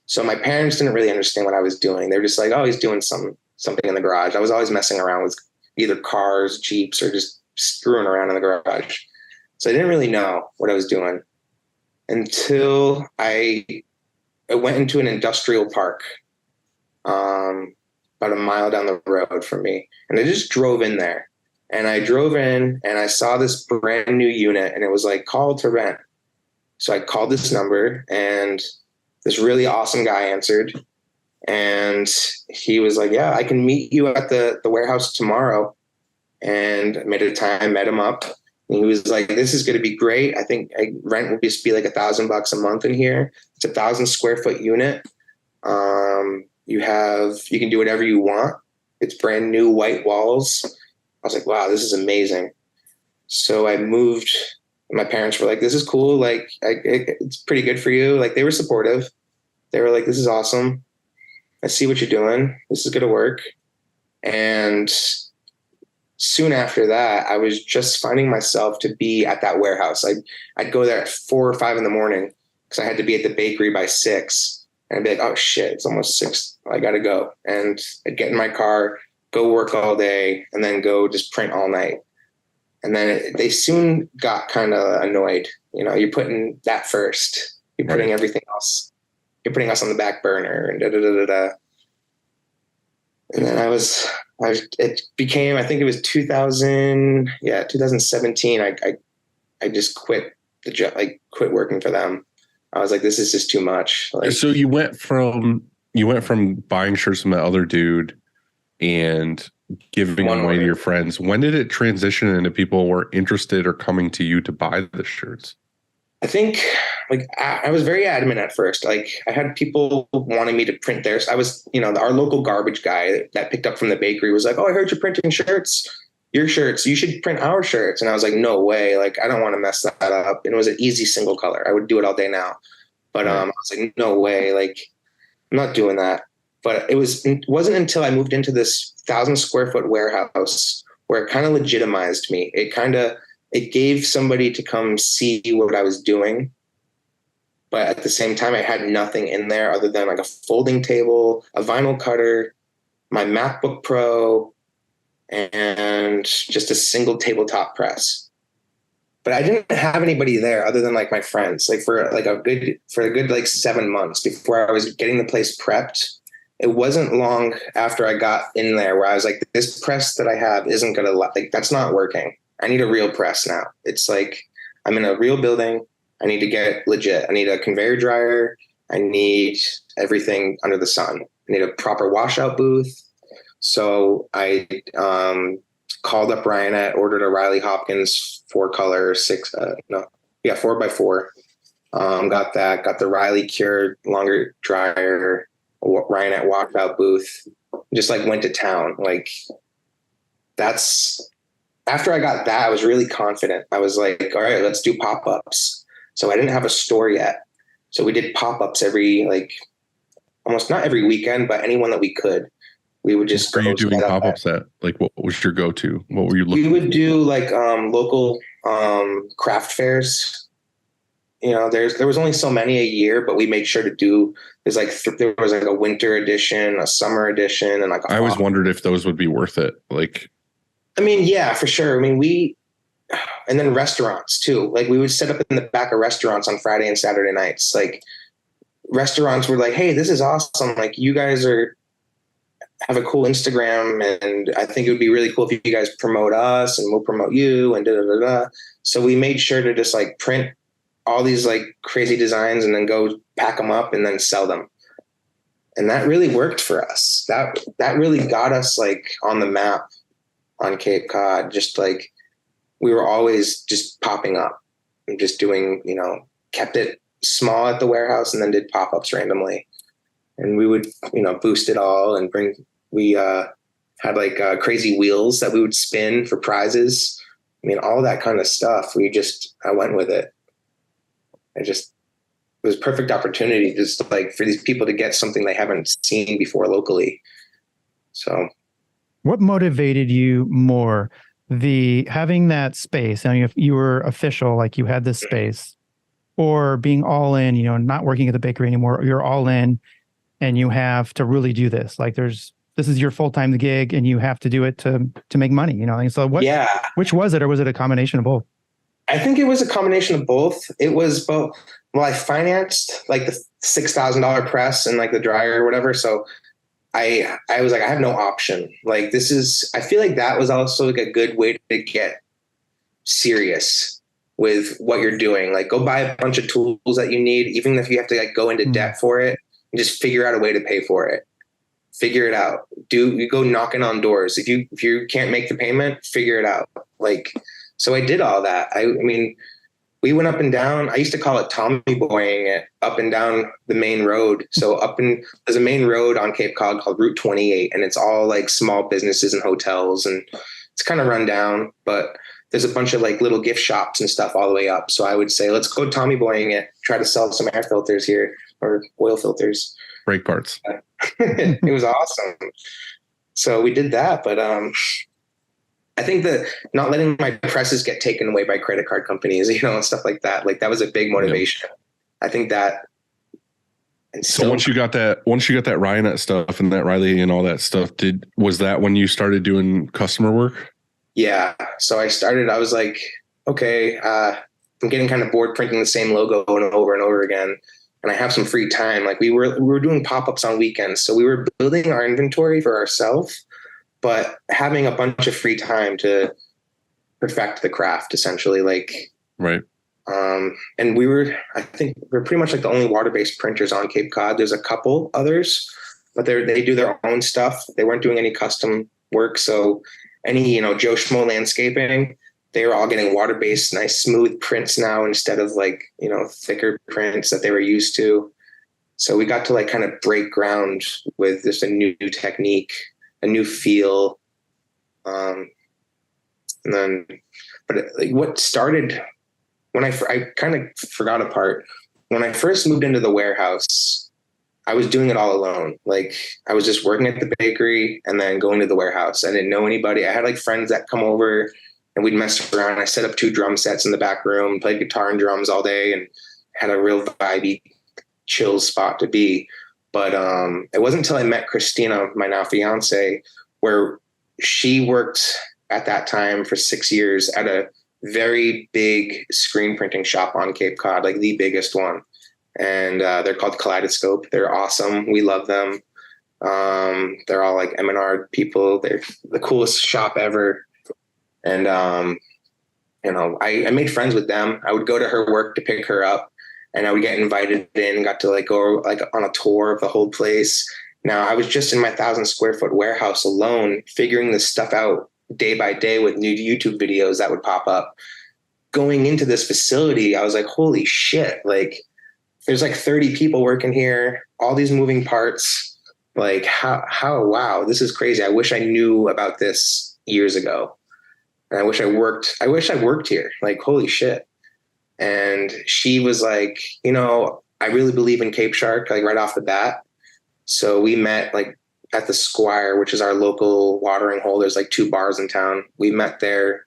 So my parents didn't really understand what I was doing. They were just like, oh, he's doing something in the garage. I was always messing around with either cars, Jeeps, or just screwing around in the garage. So I didn't really know what I was doing until I went into an industrial park about a mile down the road from me. And I just drove in there. And I drove in and I saw this brand new unit, and it was like, call to rent. So I called this number, and this really awesome guy answered. And he was like, yeah, I can meet you at the warehouse tomorrow. And I made a time, met him up. And he was like, this is going to be great. I think rent will just be like $1,000 a month in here. It's 1,000 square foot unit. You can do whatever you want. It's brand new white walls. I was like, wow, this is amazing. So I moved. My parents were like, this is cool. Like, it's pretty good for you. Like, they were supportive. They were like, this is awesome. I see what you're doing. This is going to work. And soon after that, I was just finding myself to be at that warehouse. I'd go there at 4 or 5 in the morning because I had to be at the bakery by 6. And I'd be like, oh shit, it's almost 6. I got to go. And I'd get in my car, go work all day, and then go just print all night. And then they soon got kind of annoyed. You know, you're putting that first. You're putting everything else. You're putting us on the back burner and da da da da da. And then it became, I think it was 2017. I just quit the job, like quit working for them. I was like, this is just too much. Like, so you went from buying shirts from that other dude and giving them away to your friends. When did it transition into people were interested or coming to you to buy the shirts? I think like I was very adamant at first. Like I had people wanting me to print theirs. I was, our local garbage guy that picked up from the bakery was like, oh, I heard you're printing shirts, your shirts. You should print our shirts. And I was like, no way. Like, I don't want to mess that up. And it was an easy single color. I would do it all day now. But I was like, no way. Like, I'm not doing that. But it wasn't until I moved into this 1,000 square foot warehouse where it kind of legitimized me. It gave somebody to come see what I was doing. But at the same time, I had nothing in there other than like a folding table, a vinyl cutter, my MacBook Pro, and just a single tabletop press. But I didn't have anybody there other than like my friends, like for a good like 7 months before I was getting the place prepped. It wasn't long after I got in there where I was like, this press that I have isn't going to, like, that's not working. I need a real press now. It's like, I'm in a real building. I need to get legit. I need a conveyor dryer. I need everything under the sun. I need a proper washout booth. So I called up Ryanette, ordered a Riley Hopkins 4-color 4x4. Got that. Got the Riley Cure longer dryer, Ryanette washout booth. Just like went to town. Like after I got that, I was really confident. I was like, all right, let's do pop-ups. So I didn't have a store yet. So we did pop-ups almost not every weekend, but anyone that we could. We would just. What were you doing pop-ups at? Like, what was your go-to? What were you looking? We would do like local craft fairs. There was only so many a year, but we made sure to do. There was like a winter edition, a summer edition, and like. I always wondered if those would be worth it. Like. I mean, yeah, for sure. I mean, and then restaurants too. Like we would set up in the back of restaurants on Friday and Saturday nights. Like restaurants were like, hey, this is awesome. Like you guys have a cool Instagram, and I think it would be really cool if you guys promote us and we'll promote you and da da da da. So we made sure to just like print all these like crazy designs and then go pack them up and then sell them. And that really worked for us. That really got us like on the map on Cape Cod. Just like we were always just popping up and just doing, kept it small at the warehouse and then did pop-ups randomly. And we would, boost it all and we had like crazy wheels that we would spin for prizes. I mean, all that kind of stuff. I went with it. It was a perfect opportunity just like for these people to get something they haven't seen before locally. So. What motivated you more? Having that space, and if you were official, like you had this space, or being all in, not working at the bakery anymore, you're all in and you have to really do this. Like this is your full-time gig and you have to do it to make money, And so which was it, or was it a combination of both? I think it was a combination of both. It was both. Well, I financed like the $6,000 press and like the dryer or whatever. So I was like, I have no option. Like I feel like that was also like a good way to get serious with what you're doing. Like go buy a bunch of tools that you need, even if you have to like go into debt for it, and just figure out a way to pay for it. Figure it out. You go knocking on doors. If you can't make the payment, figure it out. Like, so I did all that. I mean, we went up and down. I used to call it Tommy Boying it up and down the main road. So there's a main road on Cape Cod called Route 28, and it's all like small businesses and hotels, and it's kind of run down, but there's a bunch of like little gift shops and stuff all the way up. So I would say, let's go Tommy Boying it, try to sell some air filters here or oil filters. Brake parts. It was awesome. So we did that, but I think that not letting my presses get taken away by credit card companies, and stuff like that, like that was a big motivation. Yeah. I think that. And so once you got that Ryonet stuff and that Riley and all that stuff, was that when you started doing customer work? Yeah. So I was like, okay, I'm getting kind of bored printing the same logo over and over again. And I have some free time. Like we were doing pop-ups on weekends. So we were building our inventory for ourselves, but having a bunch of free time to perfect the craft, essentially. Like, right. And I think we're pretty much like the only water-based printers on Cape Cod. There's a couple others, but they do their own stuff. They weren't doing any custom work. So any, Joe Schmo landscaping, they were all getting water-based, nice smooth prints now instead of like, thicker prints that they were used to. So we got to like kind of break ground with just a new technique, a new feel. But like what started when I kind of forgot a part. When I first moved into the warehouse, I was doing it all alone. Like I was just working at the bakery and then going to the warehouse. I didn't know anybody. I had like friends that come over and we'd mess around. I set up 2 drum sets in the back room, played guitar and drums all day, and had a real vibey, chill spot to be. But it wasn't until I met Christina, my now fiance, where she worked at that time for 6 years at a very big screen printing shop on Cape Cod, like the biggest one. And they're called Kaleidoscope. They're awesome. We love them. They're all like M&R people. They're the coolest shop ever. And, I made friends with them. I would go to her work to pick her up, and I would get invited in and got to like go like on a tour of the whole place. Now I was just in my 1,000 square foot warehouse alone, figuring this stuff out day by day with new YouTube videos that would pop up. Going into this facility, I was like, holy shit. Like there's like 30 people working here, all these moving parts. Like how, wow, this is crazy. I wish I knew about this years ago. And I wish I worked here. Like, holy shit. And she was like, I really believe in Cape Shark, like right off the bat. So we met like at the Squire, which is our local watering hole. There's like 2 bars in town. We met there.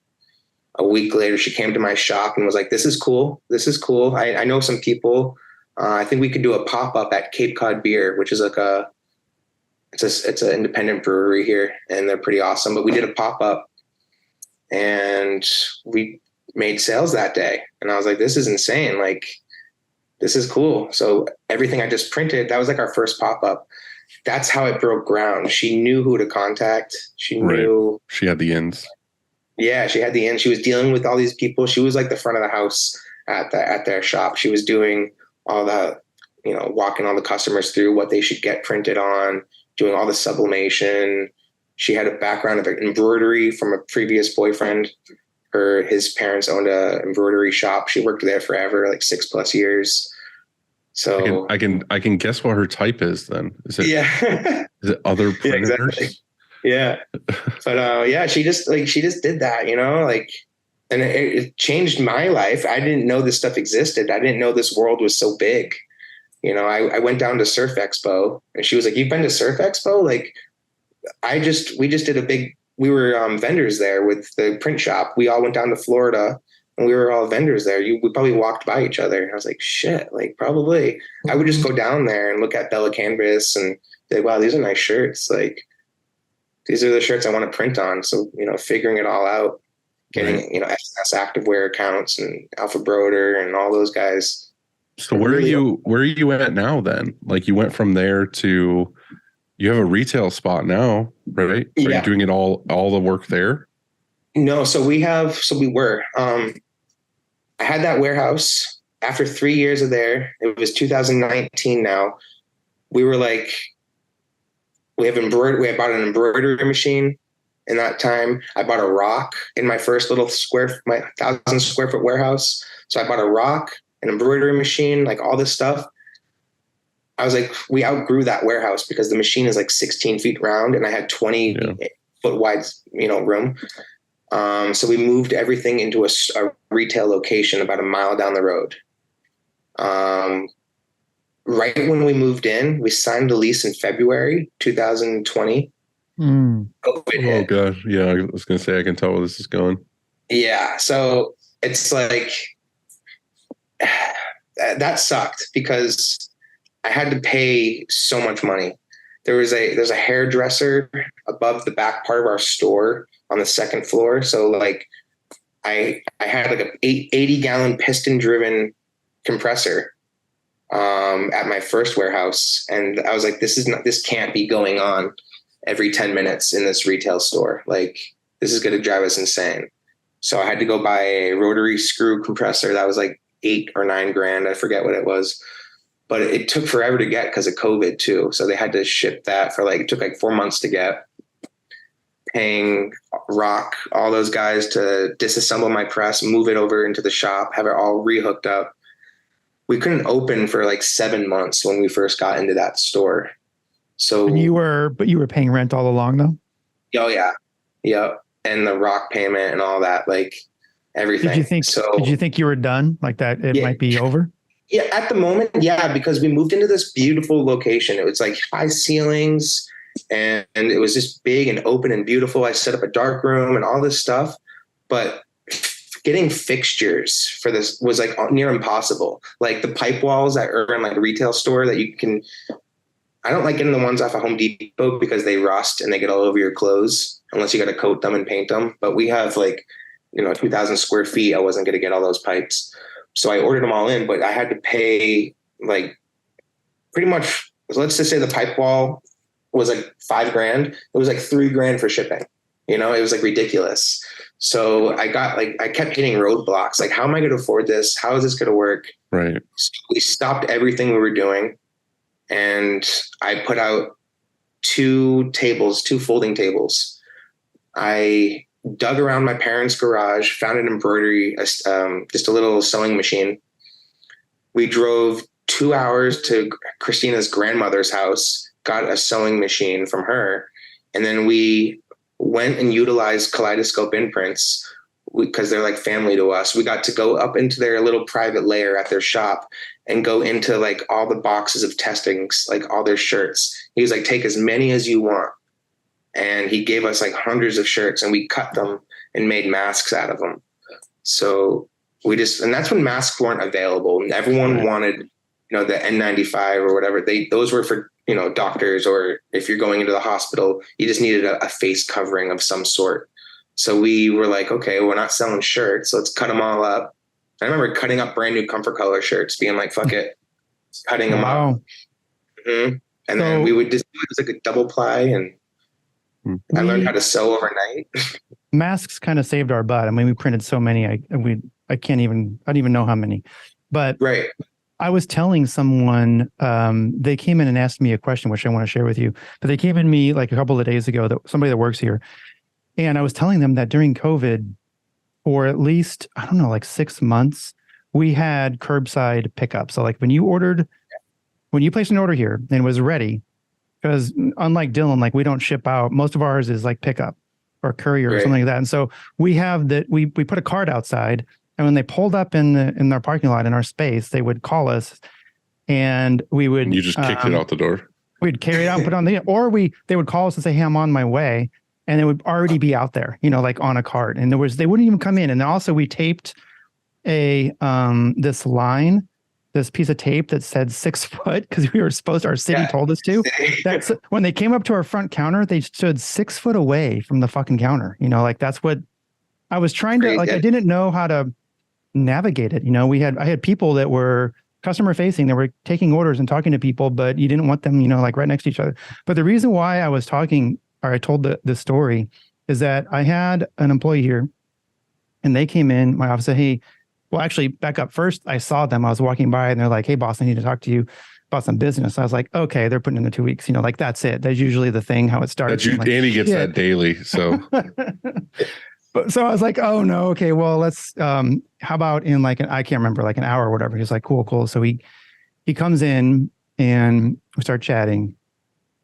A week later, she came to my shop and was like, this is cool. This is cool. I know some people. I think we could do a pop-up at Cape Cod Beer, which is like it's an independent brewery here, and they're pretty awesome. But we did a pop-up and we made sales that day. And I was like, this is insane. Like, this is cool. So everything I just printed, that was like our first pop-up. That's how it broke ground. She knew who to contact. She knew. She had the ins. Yeah, she had the ins. She was dealing with all these people. She was like the front of the house at their shop. She was doing all the, walking all the customers through what they should get printed on, doing all the sublimation. She had a background of embroidery from a previous boyfriend. His parents owned a embroidery shop. She worked there forever, like 6+ years. So I can guess what her type is then. Is it, is it other printers? Yeah, exactly. Yeah. But she just did that, and it changed my life. I didn't know this stuff existed. I didn't know this world was so big. I went down to Surf Expo, and she was like, "You've been to Surf Expo?" Like, we just did we were vendors there with the print shop. We all went down to Florida and we were all vendors there. We probably walked by each other. And I was like, shit, like probably. I would just go down there and look at Bella Canvas and say, wow, these are nice shirts. Like, these are the shirts I want to print on. So, figuring it all out, getting, SNS Activewear accounts and Alpha Broder and all those guys. So where are you at now then? Like, you went from there to, you have a retail spot now, right? Are you doing it all the work there? No. So we were, I had that warehouse after 3 years of there. It was 2019 now. We were like, we bought an embroidery machine. in that time. I bought a rock in my first little my 1,000 square foot warehouse. So I bought a rock, an embroidery machine, like all this stuff. I was like, we outgrew that warehouse because the machine is like 16 feet round and I had 20 foot wide, room. So we moved everything into a retail location about a mile down the road. Right when we moved in, we signed the lease in February 2020. COVID hit. God. Yeah, I was going to say, I can tell where this is going. Yeah. So it's like, that sucked because I had to pay so much money. There's a hairdresser above the back part of our store on the second floor. So like I had like a 80-gallon piston driven compressor at my first warehouse. And I was like, this can't be going on every 10 minutes in this retail store. Like, this is going to drive us insane. So I had to go buy a rotary screw compressor that was like $8 or $9 grand. I forget what it was, but it took forever to get because of COVID too. So they had to ship that it took like 4 months to get. Paying Rock, all those guys to disassemble my press, move it over into the shop, have it all rehooked up. We couldn't open for like 7 months when we first got into that store. So you were paying rent all along though? Oh yeah. Yep. And the Rock payment and all that, like everything. Did you think you were done? Like that it might be over? Yeah, at the moment, yeah, because we moved into this beautiful location. It was like high ceilings and it was just big and open and beautiful. I set up a dark room and all this stuff, but getting fixtures for this was like near impossible. Like the pipe walls that are in like a retail store that you can, I don't like getting the ones off of Home Depot because they rust and they get all over your clothes unless you got to coat them and paint them. But we have like, 2,000 square feet. I wasn't going to get all those pipes. So I ordered them all in, but I had to pay like pretty much, let's just say the pipe wall was like $5 grand. It was like $3 grand for shipping. It was like ridiculous. So I kept hitting roadblocks. Like, how am I going to afford this? How is this going to work? Right. So we stopped everything we were doing. And I put out 2 folding tables. I dug around my parents' garage, found an embroidery, just a little sewing machine. We drove 2 hours to Christina's grandmother's house, got a sewing machine from her. And then we went and utilized Kaleidoscope imprints because they're like family to us. We got to go up into their little private lair at their shop and go into like all the boxes of testings, like all their shirts. He was like, take as many as you want. And he gave us like hundreds of shirts and we cut them and made masks out of them. So and that's when masks weren't available and everyone wanted, the N95 or whatever. Those were for, doctors, or if you're going into the hospital, you just needed a face covering of some sort. So we were like, okay, we're not selling shirts. Let's cut them all up. I remember cutting up brand new Comfort Color shirts, being like, fuck it, cutting them up. Mm-hmm. And then we would just, it was like a double ply, and I learned how to sew overnight. Masks kind of saved our butt. I mean, we printed so many. I don't even know how many, but right. I was telling someone, they came in and asked me a question, which I want to share with you, but they came in me like a couple of days ago, somebody that works here. And I was telling them that during COVID, for at least, I don't know, like 6 months, we had curbside pickup. So like when you placed an order here and it was ready, because unlike Dylan, like we don't ship out. Most of ours is like pickup or courier or something like that. And so we have that, we put a cart outside, and when they pulled up in our parking lot in our space, they would call us and we would. You just kicked it out the door. We'd carry it out and put it on they would call us and say, hey, I'm on my way. And it would already be out there, like on a cart. And they wouldn't even come in. And then also we taped this piece of tape that said 6 foot, because we were our city told us to. That's when they came up to our front counter, they stood 6 foot away from the fucking counter. Like that's what I was trying to, like, I didn't know how to navigate it. I had people that were customer facing, that were taking orders and talking to people, but you didn't want them, like right next to each other. But the reason why I was talking, or I told the story, is that I had an employee here and they came in my office and said, hey, well, actually back up first. I saw them, I was walking by and they're like, hey boss, I need to talk to you. about some business. I was like, okay, they're putting in the 2 weeks, like that's it. That's usually the thing, how it starts. Like, Andy gets that daily. So, but so I was like, oh no. Okay. Well, let's, how about in like, I can't remember, like an hour or whatever. He's like, cool. So he comes in and we start chatting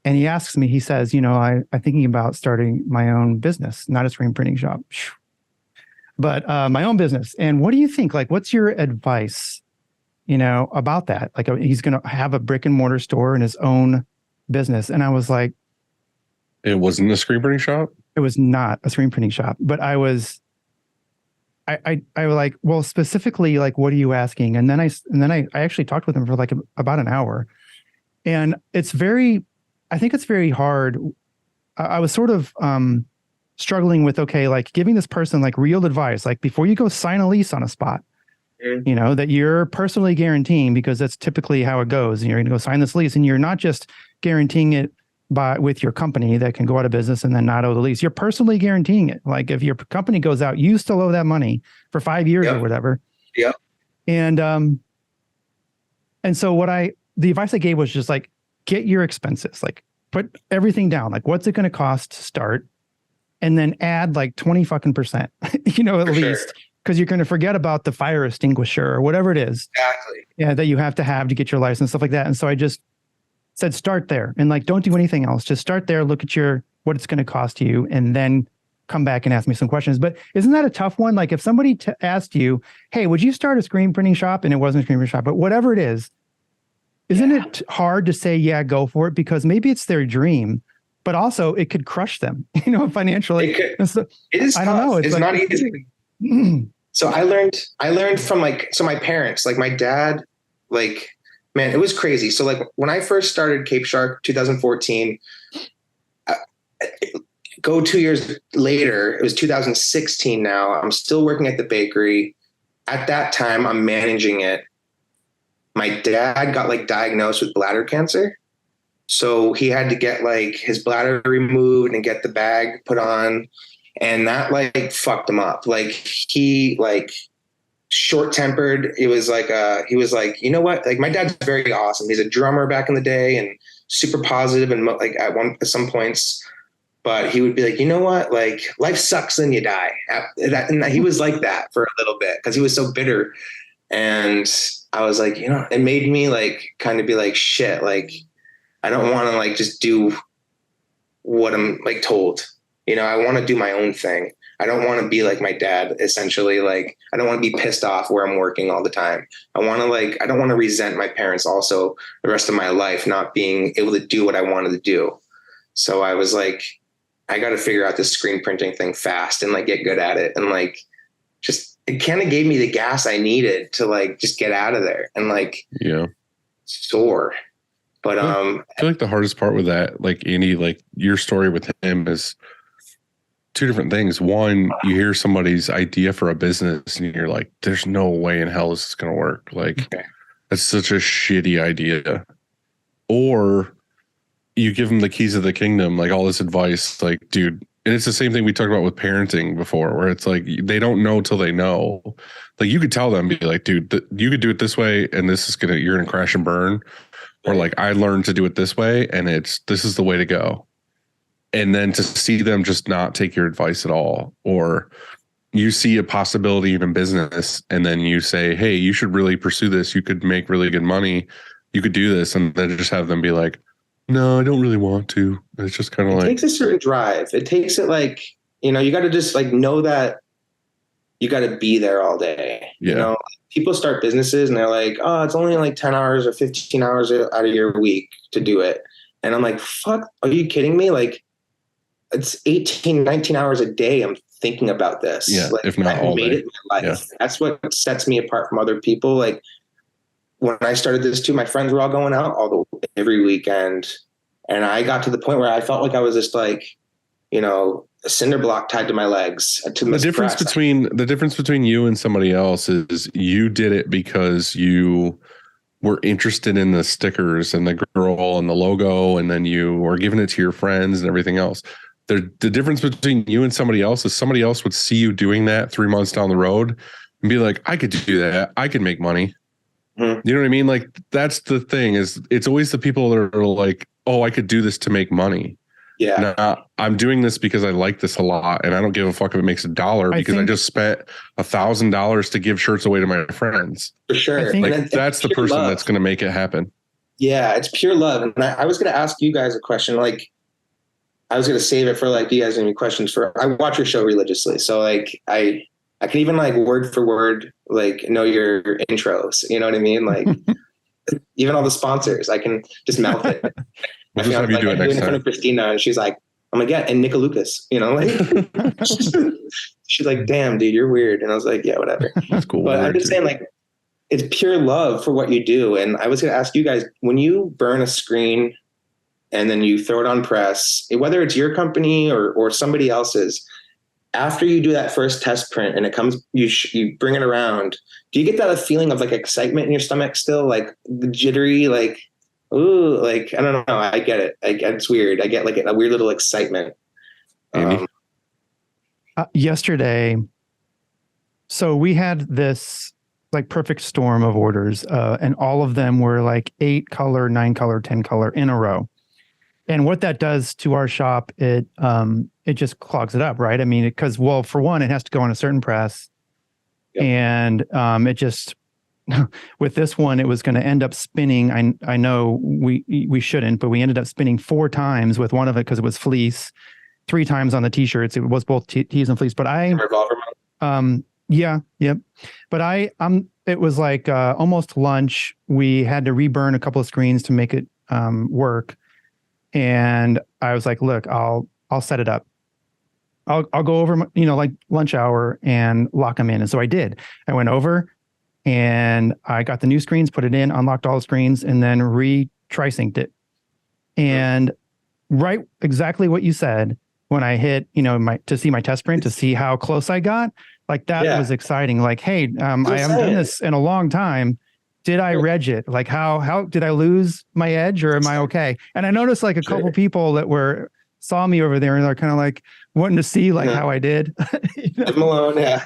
and he asks me, he says, I'm thinking about starting my own business, not a screen printing shop, but my own business. And what do you think? Like, what's your advice, about that? Like he's going to have a brick and mortar store in his own business. And I was like, it wasn't a screen printing shop? It was not a screen printing shop, but I was like, well, specifically, like, what are you asking? And then I actually talked with him for like about an hour, and I think it's very hard. I was sort of struggling with, okay, like giving this person like real advice, like before you go sign a lease on a spot, that you're personally guaranteeing, because that's typically how it goes. And you're going to go sign this lease, and you're not just guaranteeing it with your company that can go out of business and then not owe the lease. You're personally guaranteeing it. Like if your company goes out, you still owe that money for 5 years or whatever. Yeah. And so the advice I gave was just like, get your expenses, like put everything down. Like what's it going to cost to start? And then add like 20% at least, because you're going to forget about the fire extinguisher or whatever it is. Exactly. Yeah. That you have to get your license, stuff like that. And so I just said, start there and like, don't do anything else. Just start there, look at what it's going to cost you, and then come back and ask me some questions. But isn't that a tough one? Like if somebody asked you, hey, would you start a screen printing shop? And it wasn't a screen printing shop, but whatever it is, isn't it hard to say, yeah, go for it? Because maybe it's their dream, but also it could crush them, financially. It is tough. I don't know. It's not easy. So I learned from my parents, like my dad, like, man, it was crazy. So like when I first started Cape Shark 2014, go 2 years later, it was 2016 now. I'm still working at the bakery. At that time, I'm managing it. My dad got like diagnosed with bladder cancer. So he had to get like his bladder removed and get the bag put on. And that like fucked him up. Like he like short-tempered. It was like he was like, you know what? Like my dad's very awesome. He's a drummer back in the day and super positive and like at some points, but he would be like, you know what? Like life sucks, then you die. And he was like that for a little bit because he was so bitter. And I was like, it made me like kind of be like, shit, like I don't want to like just do what I'm like told. I want to do my own thing. I don't want to be like my dad, essentially. Like, I don't want to be pissed off where I'm working all the time. I don't want to resent my parents also the rest of my life, not being able to do what I wanted to do. So I was like, I got to figure out this screen printing thing fast and like get good at it. And like, just, it kind of gave me the gas I needed to like, just get out of there and like, soar. But, I feel like the hardest part with that, like Andy, like your story with him is two different things. One, you hear somebody's idea for a business and you're like, there's no way in hell this is going to work. Like, that's such a shitty idea. Or you give them the keys of the kingdom, like all this advice, like, dude, and it's the same thing we talked about with parenting before, where it's like, they don't know till they know. Like you could tell them, be like, dude, you could do it this way. And you're going to crash and burn. Or like, I learned to do it this way. And this is the way to go. And then to see them just not take your advice at all, or you see a possibility in a business and then you say, hey, you should really pursue this. You could make really good money. You could do this. And then just have them be like, no, I don't really want to. It's just kind of like. It takes a certain drive. It takes it like, you got to just like know that you got to be there all day. Yeah. People start businesses and they're like, oh, it's only like 10 hours or 15 hours out of your week to do it. And I'm like, fuck, are you kidding me? Like, it's 18, 19 hours a day. I'm thinking about this. Yeah, like, if not all made day. It in my life. Yeah. That's what sets me apart from other people. Like when I started this too, my friends were all going out every weekend. And I got to the point where I felt like I was just like, a cinder block tied to my legs. The difference between you and somebody else is you did it because you were interested in the stickers and the girl and the logo, and then you were giving it to your friends and everything else. The difference between you and somebody else is somebody else would see you doing that 3 months down the road and be like, I could do that. I could make money. Mhm. You know what I mean? Like, that's the thing, is it's always the people that are like, oh, I could do this to make money. Yeah. No, I'm doing this because I like this a lot, and I don't give a fuck if it makes $1 because I just spent $1,000 to give shirts away to my friends. For sure. I think Like, that's the person that's going to make it happen. Yeah, it's pure love. And I was going to ask you guys a question. Like, I was going to save it for like, do you guys have any questions for? I watch your show religiously, so like I can even like word for word like know your intros. You know what I mean? Like even all the sponsors, I can just mouth it. We'll just have you do it next in front time. of Christina, and she's like, "Oh my god!" And Nika Lucas, you know, like she's like, "Damn, dude, you're weird." And I was like, "Yeah, whatever." That's cool. But I'm just saying, like, it's pure love for what you do. And I was going to ask you guys, when you burn a screen and then you throw it on press, whether it's your company or somebody else's, after you do that first test print and it comes, you bring it around, do you get that feeling of like excitement in your stomach still, like the jittery, like, ooh, like, I don't know. I get it. It's weird. I get like a weird little excitement. Yesterday, so we had this like perfect storm of orders, and all of them were like 8 color, 9 color, 10 color in a row. And what that does to our shop, it just clogs it up, right? I mean, because, well, for one, it has to go on a certain press. Yep. And it just, with this one, it was going to end up spinning. I know we shouldn't, but we ended up spinning 4 times with one of it because it was fleece, 3 times on the t-shirts. It was both tees and fleece, but Revolver mode? Yeah, yep. But it was like almost lunch. We had to reburn a couple of screens to make it work. And I was like, look, I'll set it up. I'll go over, like lunch hour and lock them in. And so I did. I went over and I got the new screens, put it in, unlocked all the screens, and then tri-synced it. And right, exactly what you said, when I hit, to see my test print, to see how close I got, like that was exciting. Like, hey, I haven't done this in a long time. Did I reg it? Like, how did I lose my edge, or am I okay? And I noticed like a couple people that saw me over there and they're kind of like wanting to see like how I did. I'm alone, yeah.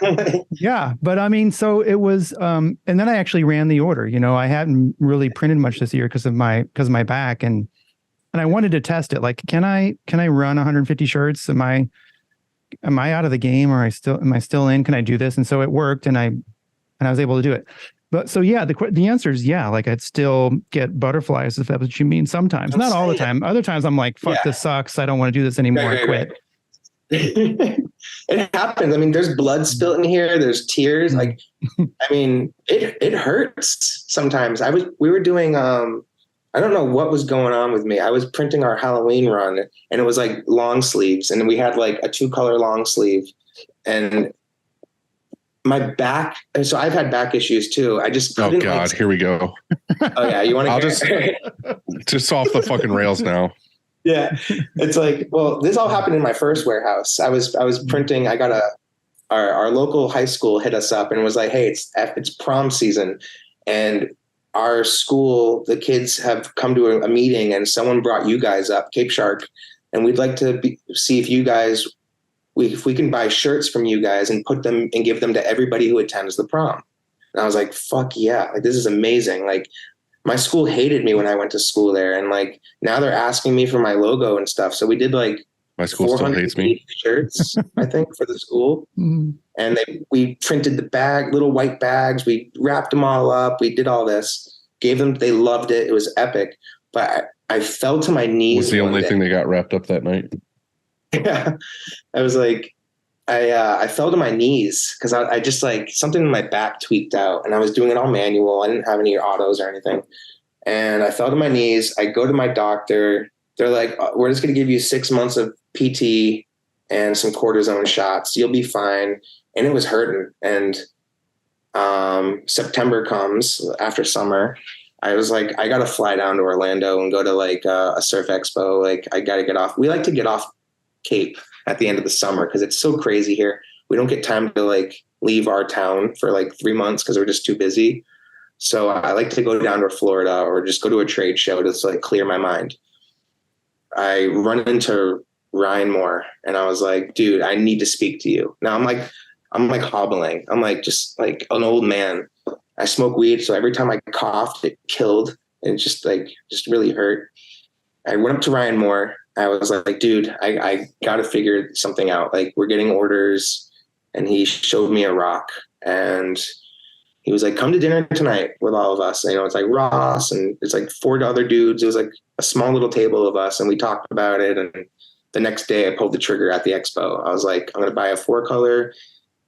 Yeah, but I mean, so it was, and then I actually ran the order. I hadn't really printed much this year because of my back, and I wanted to test it. Like, can I run 150 shirts? Am I out of the game, or am I still in? Can I do this? And so it worked, and I was able to do it. But so yeah, the answer is yeah. Like, I'd still get butterflies, if that's what you mean. Sometimes, not all the time. Other times, I'm like, fuck, this sucks. I don't want to do this anymore. I quit. It happens. I mean, there's blood spilt in here. There's tears. Like, I mean, it hurts sometimes. We were doing, I don't know what was going on with me. I was printing our Halloween run, and it was like long sleeves, and we had like a 2-color long sleeve, and my back. And so I've had back issues too. I just oh god, here we go. Oh yeah, you want to? I'll just off the fucking rails now. Yeah, it's like, well, this all happened in my first warehouse. I was printing. I got our local high school hit us up and was like, hey, it's prom season, and our school, the kids have come to a meeting, and someone brought you guys up, Cape Shark, and we'd like to see if you guys. If we can buy shirts from you guys and put them and give them to everybody who attends the prom. And I was like, fuck yeah. Like, this is amazing. Like, my school hated me when I went to school there. And like, now they're asking me for my logo and stuff. So we did like my school still hates me shirts, I think, for the school. And we printed the little white bags. We wrapped them all up. We did all this, gave them, they loved it. It was epic. But I fell to my knees. Was the only thing they got wrapped up that night. Yeah, I was like, I fell to my knees because I just like something in my back tweaked out, and I was doing it all manual. I didn't have any autos or anything, and I fell to my knees. I go to my doctor. They're like, we're just going to give you 6 months of PT and some cortisone shots. You'll be fine. And it was hurting. And September comes after summer. I was like, I got to fly down to Orlando and go to like a surf expo. Like, I got to get off. We like to get off Cape at the end of the summer because it's so crazy here. We don't get time to like leave our town for like 3 months because we're just too busy. So I like to go down to Florida or just go to a trade show to like clear my mind. I run into Ryan Moore and I was like, dude, I need to speak to you. Now I'm like hobbling. I'm like just like an old man. I smoke weed. So every time I coughed, it killed. And it just really hurt. I went up to Ryan Moore. I was like, dude, I got to figure something out. Like, we're getting orders. And he showed me a rock. And he was like, come to dinner tonight with all of us. You know, it's like Ross and it's like 4 other dudes. It was like a small little table of us. And we talked about it. And the next day I pulled the trigger at the expo. I was like, I'm going to buy a 4-color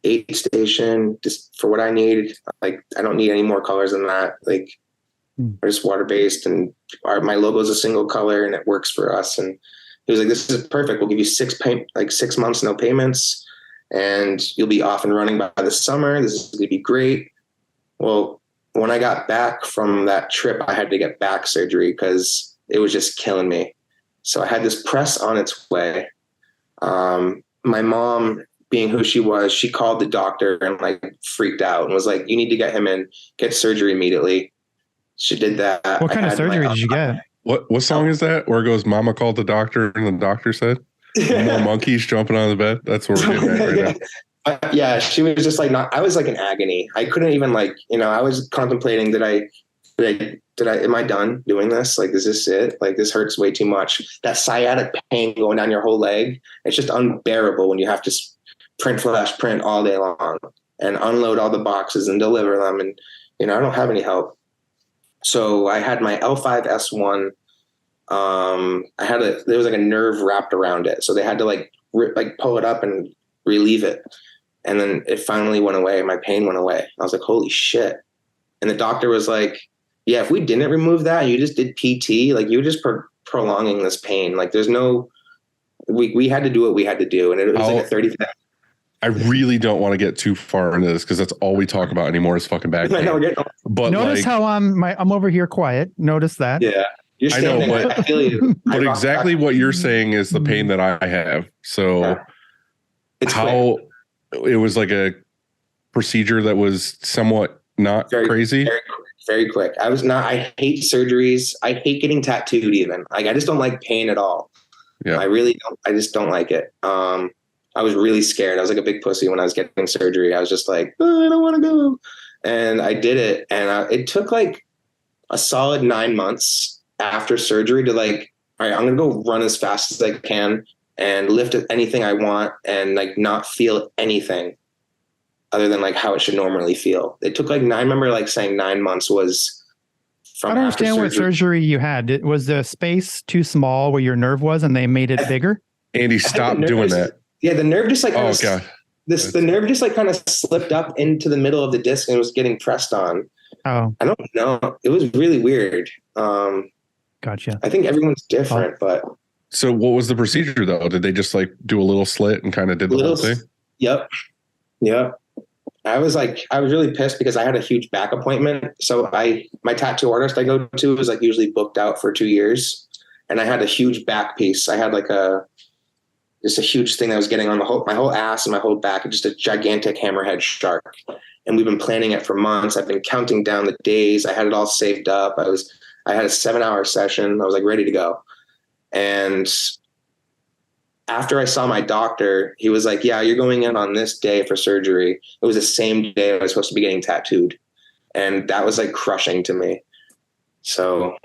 8 station just for what I need. Like, I don't need any more colors than that. Like, we're just water-based, and my logo is a single color and it works for us. And he was like, this is perfect. We'll give you 6 months, no payments, and you'll be off and running by the summer. This is going to be great. Well, when I got back from that trip, I had to get back surgery because it was just killing me. So I had this press on its way. My mom, being who she was, she called the doctor and like freaked out and was like, you need to get him in, get surgery immediately. She did that. What kind of surgery did you get? What song is that? Where it goes, Mama called the doctor and the doctor said, more monkeys jumping on the bed. That's where we're getting at right now. Yeah, she was just like, I was like in agony. I couldn't even like, you know, I was contemplating, am I done doing this? Like, is this it? Like, this hurts way too much. That sciatic pain going down your whole leg. It's just unbearable when you have to print all day long and unload all the boxes and deliver them. And, you know, I don't have any help. So I had my L5S1. There was like a nerve wrapped around it. So they had to like pull it up and relieve it. And then it finally went away. My pain went away. I was like, holy shit. And the doctor was like, yeah, if we didn't remove that and you just did PT, like, you're just prolonging this pain. Like, there's no, we had to do what we had to do. And it was like a 30. I really don't want to get too far into this because that's all we talk about anymore is fucking back pain. But notice how I'm over here quiet. Notice that. Yeah. You're I know, but I feel you. But exactly what you're saying is the pain that I have. So it's how quick. It was like a procedure that was somewhat not crazy. Very quick. I hate surgeries. I hate getting tattooed even. Like, I just don't like pain at all. Yeah. I really don't. I just don't like it. I was really scared. I was like a big pussy when I was getting surgery. I was just like, oh, I don't want to go. And I did it. And it took like a solid 9 months after surgery to like, all right, I'm going to go run as fast as I can and lift anything I want and like not feel anything other than like how it should normally feel. It took like I remember like saying 9 months was from. I don't understand what surgery you had. Was the space too small where your nerve was and they made it bigger? Andy, stop doing that. Yeah, the nerve just like the nerve just like kind of slipped up into the middle of the disc and was getting pressed on. Oh, I don't know. It was really weird. Gotcha. I think everyone's different, but so what was the procedure though? Did they just like do a little slit and kind of did the whole thing? Yep. I was really pissed because I had a huge back appointment. So my tattoo artist I go to is like usually booked out for 2 years, and I had a huge back piece. I had like just a huge thing that was getting on my whole ass and my whole back, just a gigantic hammerhead shark. And we've been planning it for months. I've been counting down the days. I had it all saved up. I had a 7-hour session. I was like ready to go. And after I saw my doctor, he was like, yeah, you're going in on this day for surgery. It was the same day I was supposed to be getting tattooed. And that was like crushing to me. So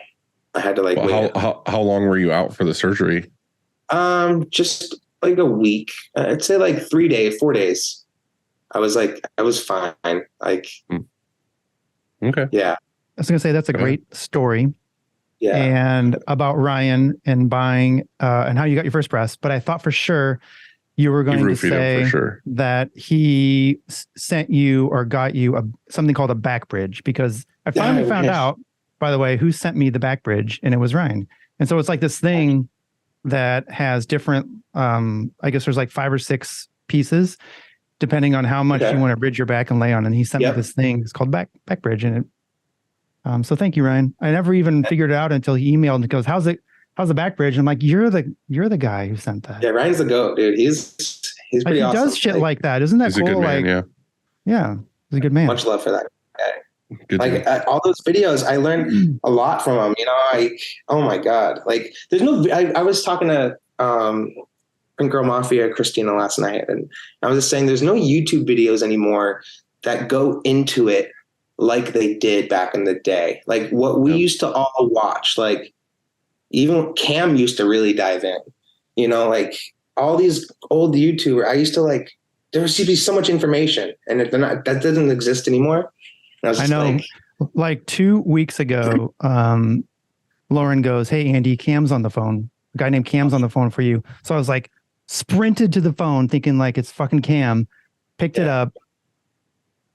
I had to like, how long were you out for the surgery? Just like a week. I'd say like 4 days. I was fine. Like, okay. Yeah. I was going to say, that's a great story. Yeah. And about Ryan and buying, and how you got your first press. But I thought for sure you were going to say that he sent you or got you something called a back bridge, because I finally found out, by the way, who sent me the back bridge, and it was Ryan. And so it's like this thing that has different, I guess there's like 5 or 6 pieces, depending on how much you want to bridge your back and lay on. And he sent me this thing. It's called back bridge. And it, so thank you, Ryan. I never even figured it out until he emailed and goes, how's the back bridge? I'm like, you're the guy who sent that. Yeah. Ryan's the goat, dude. He's pretty awesome. He does shit like that. Isn't that he's cool? A good man, yeah. He's a good man. Much love for that guy. All those videos, I learned a lot from him. You know, like, oh my God, like there's no. I was talking to Print Girl Mafia Christina last night, and I was just saying there's no YouTube videos anymore that go into it like they did back in the day. Like what we used to all watch, like even Cam used to really dive in, you know, like all these old YouTubers, I used to like, there used to be so much information and that doesn't exist anymore. I know, like 2 weeks ago, Lauren goes, "Hey, Andy, Cam's on the phone. A guy named Cam's on the phone for you." So I was like, sprinted to the phone thinking like it's fucking Cam, picked it up,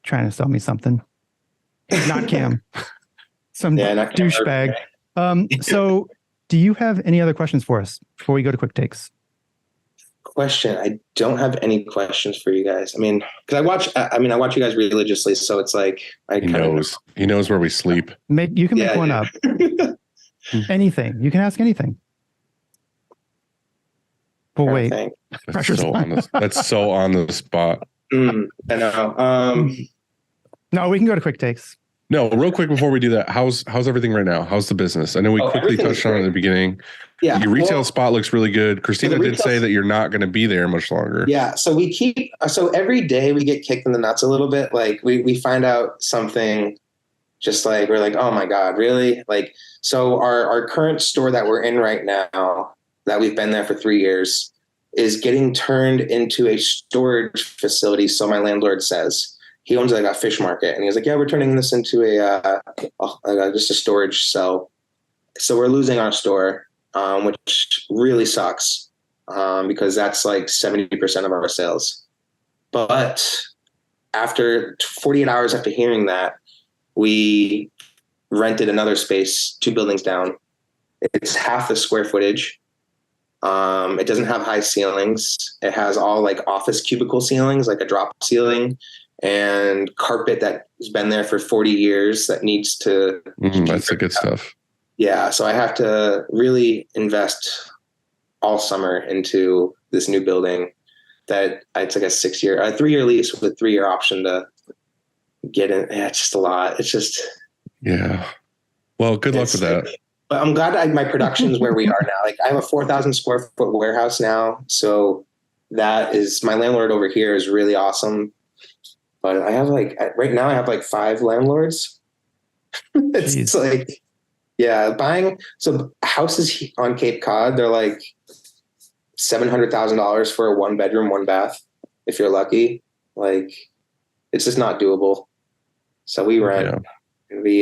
trying to sell me something. Not Cam. Some douchebag. So do you have any other questions for us before we go to quick takes? Question. I don't have any questions for you guys. I mean, because I watch you guys religiously, so it's like he knows where we sleep. You can make one up. Anything. You can ask anything. But wait. That's so on the spot. I know. No, we can go to quick takes. No, real quick before we do that, how's everything right now? How's the business? I know we quickly touched on it in the beginning. Yeah, your retail spot looks really good. Christina did say that you're not going to be there much longer. Yeah, so every day we get kicked in the nuts a little bit. Like we find out something, just like we're like, oh my god, really? Like, so our current store that we're in right now, that we've been there for 3 years, is getting turned into a storage facility. So my landlord says. He owns like a fish market, and he was like, "Yeah, we're turning this into just a storage cell." So we're losing our store, which really sucks because that's like 70% of our sales. But after 48 hours after hearing that, we rented another space 2 buildings down. It's half the square footage. It doesn't have high ceilings. It has all like office cubicle ceilings, like a drop ceiling. And carpet that has been there for 40 years that needs to. That's the good stuff. Yeah. So I have to really invest all summer into this new building that it's like a 3-year lease with a 3-year option to get in. Yeah, it's just a lot. It's just. Yeah. Well, good luck with that. But I'm glad my production's where we are now. Like I have a 4,000 square foot warehouse now. So that is, my landlord over here is really awesome. But I have right now I have 5 landlords. It's like, yeah, buying. So houses on Cape Cod, they're like $700,000 for a 1-bedroom, 1-bath. If you're lucky, like it's just not doable. So we rent. Yeah. We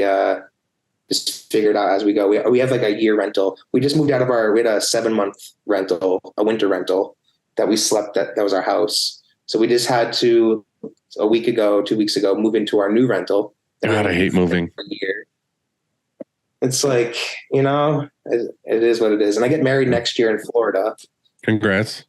just figure it out as we go. We have like a year rental. We just moved out of we had a 7-month rental, a winter rental that we slept at. That was our house. So we just had to, 2 weeks ago, move into our new rental. God, I hate moving. It's like, it is what it is. And I get married next year in Florida. Congrats.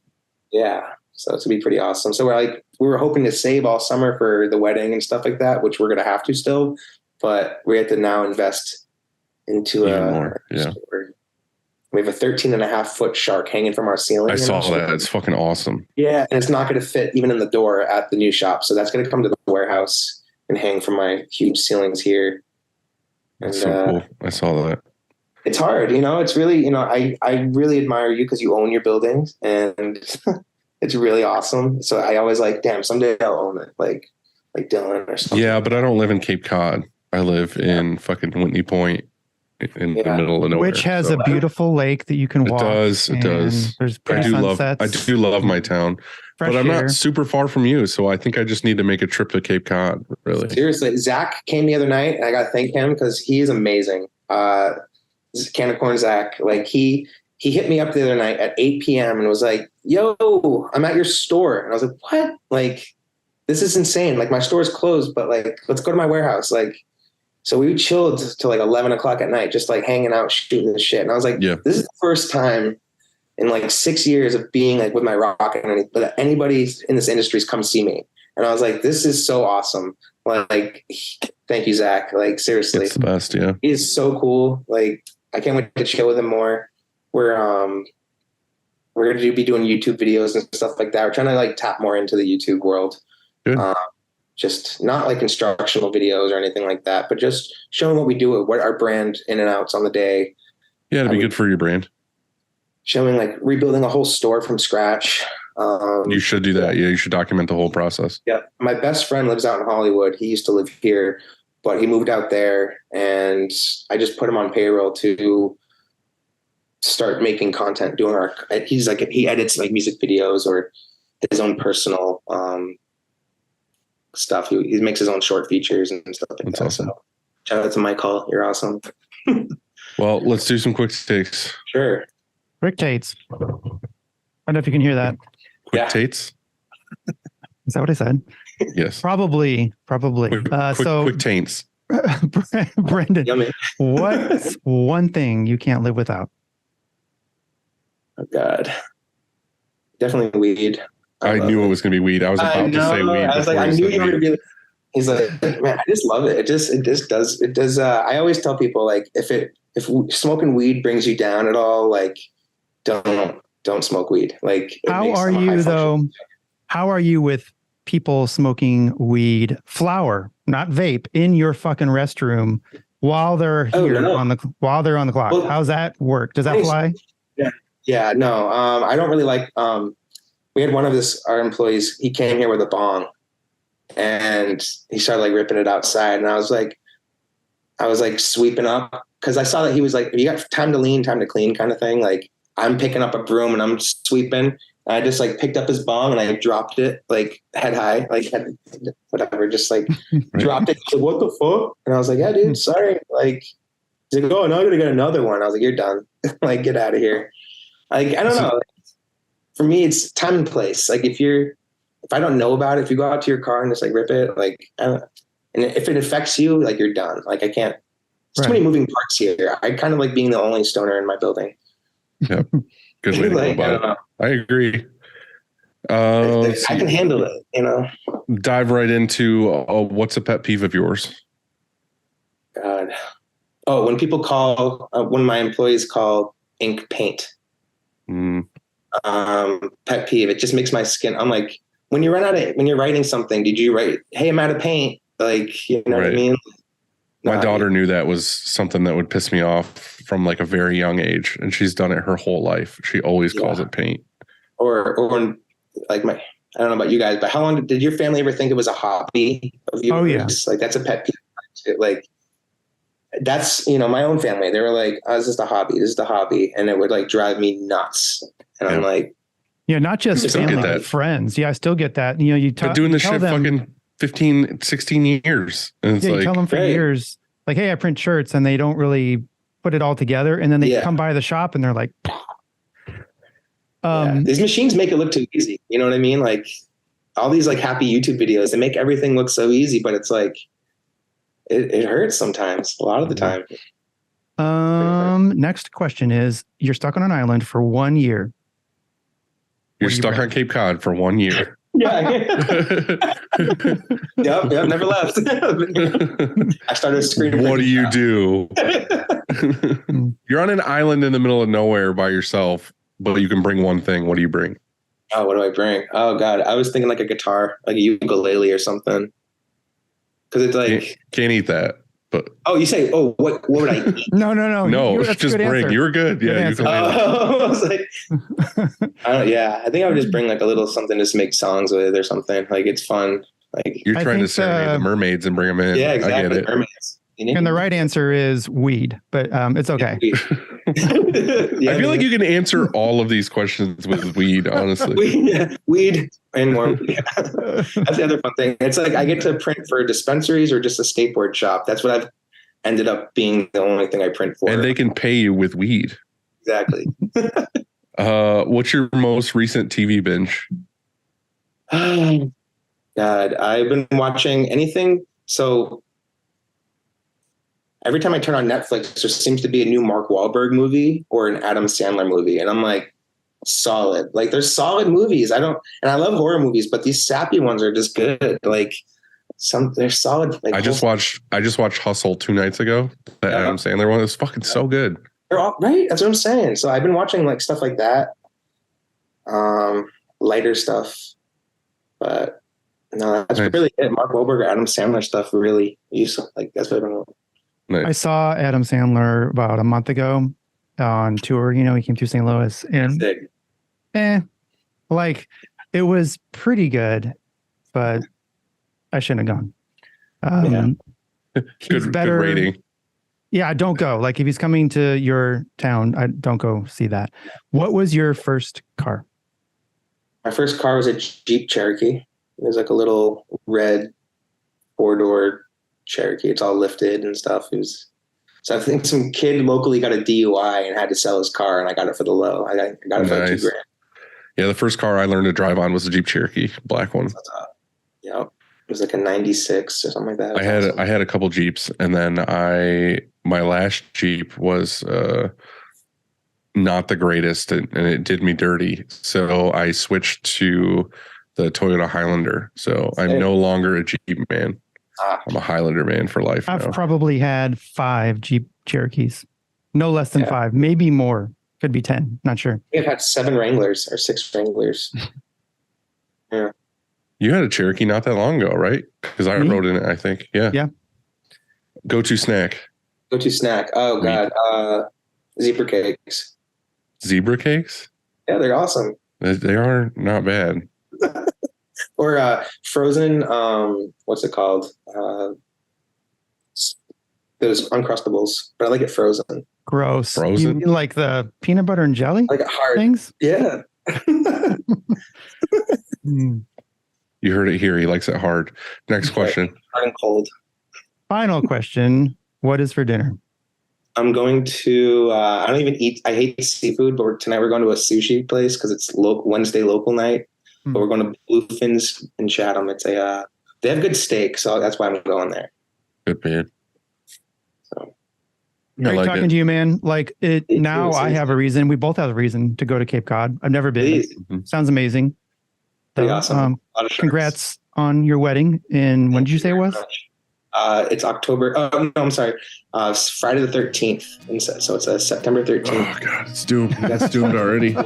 Yeah. So it's gonna be pretty awesome. So we were hoping to save all summer for the wedding and stuff like that, which we're going to have to still, but we have to now invest into more. Yeah. Store. We have a 13.5-foot shark hanging from our ceiling. I saw that. It's fucking awesome. Yeah. And it's not going to fit even in the door at the new shop. So that's going to come to the warehouse and hang from my huge ceilings here. That's so cool. I saw that. It's hard, it's really, I really admire you because you own your buildings and it's really awesome. So I always damn, someday I'll own it. Like Dylan or something. Yeah. But I don't live in Cape Cod. I live in fucking Whitney Point. In the middle of nowhere, which has a beautiful lake that you can walk. It does. There's pretty sunsets. I do love my town, but I'm not super far from you, so I think I just need to make a trip to Cape Cod. Really, seriously, Zach came the other night, and I got to thank him because he is amazing. Can of corn Zach, he hit me up the other night at 8 p.m. and was like, "Yo, I'm at your store," and I was like, "What? This is insane! My store's closed, but let's go to my warehouse." So we chilled till 11 o'clock at night, just hanging out, shooting the shit. And I was like, This is the first time in 6 years of being with my rock and that anybody in this industry's come see me. And I was like, this is so awesome. Thank you, Zach. Seriously. It's the best. Yeah. He is so cool. I can't wait to chill with him more. We're going to be doing YouTube videos and stuff like that. We're trying to tap more into the YouTube world. Good. Just not instructional videos or anything like that, but just showing what we do, what our brand in and outs on the day. Yeah, it'd be good for your brand. Showing rebuilding a whole store from scratch. You should do that. Yeah, you should document the whole process. Yeah. My best friend lives out in Hollywood. He used to live here, but he moved out there, and I just put him on payroll to start making content, doing our, he edits like music videos or his own personal stuff. He makes his own short features and stuff like That's that. awesome. So shout out to Michael. You're awesome. Well, let's do some quick takes. Sure. Rick Tates. I don't know if you can hear that. Quick Tates? Is that what I said? Yes. Probably. Quick taints. Brendan, Yummy. what's one thing you can't live without? Oh God. Definitely weed. I knew it was going to be weed. I was about to say weed. I was like, I knew you were going to be. He's like, man, I just love it. It just does. I always tell people, like, if smoking weed brings you down at all, like, don't smoke weed. Like, how are you though? How are you with people smoking weed flower, not vape, in your fucking restroom while they're here while they're on the clock? Well, how's that work? Does that fly? Yeah, no. I don't really like. We had one of our employees. He came here with a bong, and he started like ripping it outside. And I was like sweeping up, because I saw that he was like, "You got time to lean, time to clean," kind of thing. Like, I'm picking up a broom and I'm sweeping. And I just like picked up his bong and I dropped it like head high, like whatever, just like dropped it. Like, what the fuck? And I was like, yeah, dude, sorry. Like, he's like, oh, now I gotta get another one. I was like, you're done. Like, get out of here. Like, I don't know. Like, for me, it's time and place. Like, if I don't know about it, if you go out to your car and just like rip it, like, and if it affects you, like, you're done. Like, I can't. There's too many moving parts here. I kind of like being the only stoner in my building. Yep. Good way to go about it. I agree. I can handle it, Dive right into what's a pet peeve of yours? God. Oh, when people call, one of my employees call ink paint. Pet peeve. It just makes my skin. I'm like, when you're writing something, did you write, hey, I'm out of paint? Like, you know what I mean? My daughter knew that was something that would piss me off from like a very young age, and she's done it her whole life. She always calls it paint. Or like I don't know about you guys, but how long did your family ever think it was a hobby of yours? Oh yeah, like that's a pet peeve. Like, that's, my own family. They were like, oh, this is the hobby. This is the hobby, and it would like drive me nuts. And I'm like, yeah, not just family, but friends. Yeah, I still get that. You been doing this shit fucking 15, 16 years. And it's you tell them for years, like, hey, I print shirts, and they don't really put it all together. And then they come by the shop and they're like, these machines make it look too easy. You know what I mean? Like, all these like happy YouTube videos, they make everything look so easy, but it's like, it hurts sometimes, a lot of the time. Next question is, you're stuck on an island for 1 year. You're stuck on Cape Cod for 1 year. Yeah. Yep, never left. I started screaming. What do you do? You're on an island in the middle of nowhere by yourself, but you can bring one thing. What do you bring? Oh, what do I bring? Oh God, I was thinking like a guitar, like a ukulele or something. Because it's like can't eat that. But you say, what would I eat? No. Just bring. Answer. You were good. Yeah, you can. I was like, I think I would just bring like a little something just to make songs with or something. Like, it's fun. Like, you're trying to serenade the mermaids and bring them in. Yeah, exactly. I get it. Mermaids. And the right answer is weed, but it's okay. I feel like you can answer all of these questions with weed, honestly. Weed and more. That's the other fun thing. It's like I get to print for dispensaries or just a skateboard shop. That's what I've ended up being the only thing I print for. And they can pay you with weed. Exactly. What's your most recent TV binge? God, I've been watching anything. So every time I turn on Netflix, there seems to be a new Mark Wahlberg movie or an Adam Sandler movie. And I'm like, solid. Like, there's solid movies. And I love horror movies, but these sappy ones are just good. Like, they're solid. Like, I just watched Hustle 2 nights ago. The Adam Sandler one. It was fucking so good. They're all right. That's what I'm saying. So I've been watching like stuff like that. Lighter stuff. But no, that's really it. Mark Wahlberg or Adam Sandler stuff really useful. Like, that's what I've been. Nice. I saw Adam Sandler about a month ago on tour. He came through St. Louis, and like, it was pretty good, but I shouldn't have gone. good rating. Yeah, don't go. Like if he's coming to your town, don't go see that. What was your first car? My first car was a Jeep Cherokee. It was like a little red 4-door Cherokee. It's all lifted and stuff. So I think some kid locally got a DUI and had to sell his car, and I got it for the low. I got it for like $2,000. Yeah, the first car I learned to drive on was a Jeep Cherokee, black one. Yeah, it was like a 96 or something like that. I had a couple Jeeps, and then my last Jeep was not the greatest, and it did me dirty. So I switched to the Toyota Highlander. So I'm no longer a Jeep man. I'm a Highlander man for life. I've probably had 5 Jeep Cherokees, no less than 5, maybe more. Could be 10. Not sure. I've had 7 Wranglers or 6 Wranglers. Yeah. You had a Cherokee not that long ago, right? Because I rode in it, I think. Yeah. Yeah. Go-to snack. Go-to snack. Oh God. Zebra cakes. Zebra cakes? Yeah, they're awesome. They are not bad. Or frozen, what's it called? Those Uncrustables, but I like it frozen. Gross. Frozen? You like the peanut butter and jelly? Like it hard. Things? Yeah. You heard it here. He likes it hard. Next question. Hard and cold. Final question. What is for dinner? I'm going to, I don't even eat, I hate seafood, but tonight we're going to a sushi place because it's Wednesday local night. But we're going to Bluefin's in Chatham. It's they have good steak, so that's why I'm going there. Good man. So Great talking to you, man. Like now I have a reason. We both have a reason to go to Cape Cod. I've never been. Sounds amazing. Pretty awesome. Congrats on your wedding. And when did you say it was? It's October. Oh, no, I'm sorry. It's Friday the 13th. And so it's a September 13th. Oh, God. It's doomed. That's doomed already.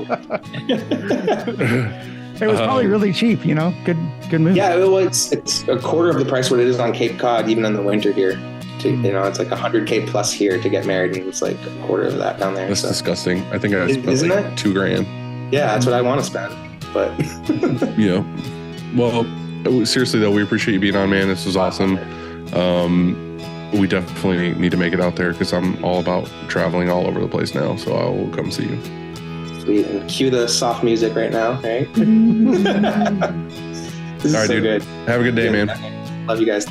It was probably really cheap, you know? Good move. Yeah, well, it's a quarter of the price what it is on Cape Cod, even in the winter here. It's like $100K plus here to get married, and it's like a quarter of that down there. That's disgusting. I think I spent Isn't like it? $2,000. Yeah, that's what I want to spend. But yeah. Well, seriously though, we appreciate you being on, man. This was awesome. We definitely need to make it out there because I'm all about traveling all over the place now. So I will come see you. Sweet. And cue the soft music right now, right? This is all right, so dude. good. Have a good day, man. Love you guys.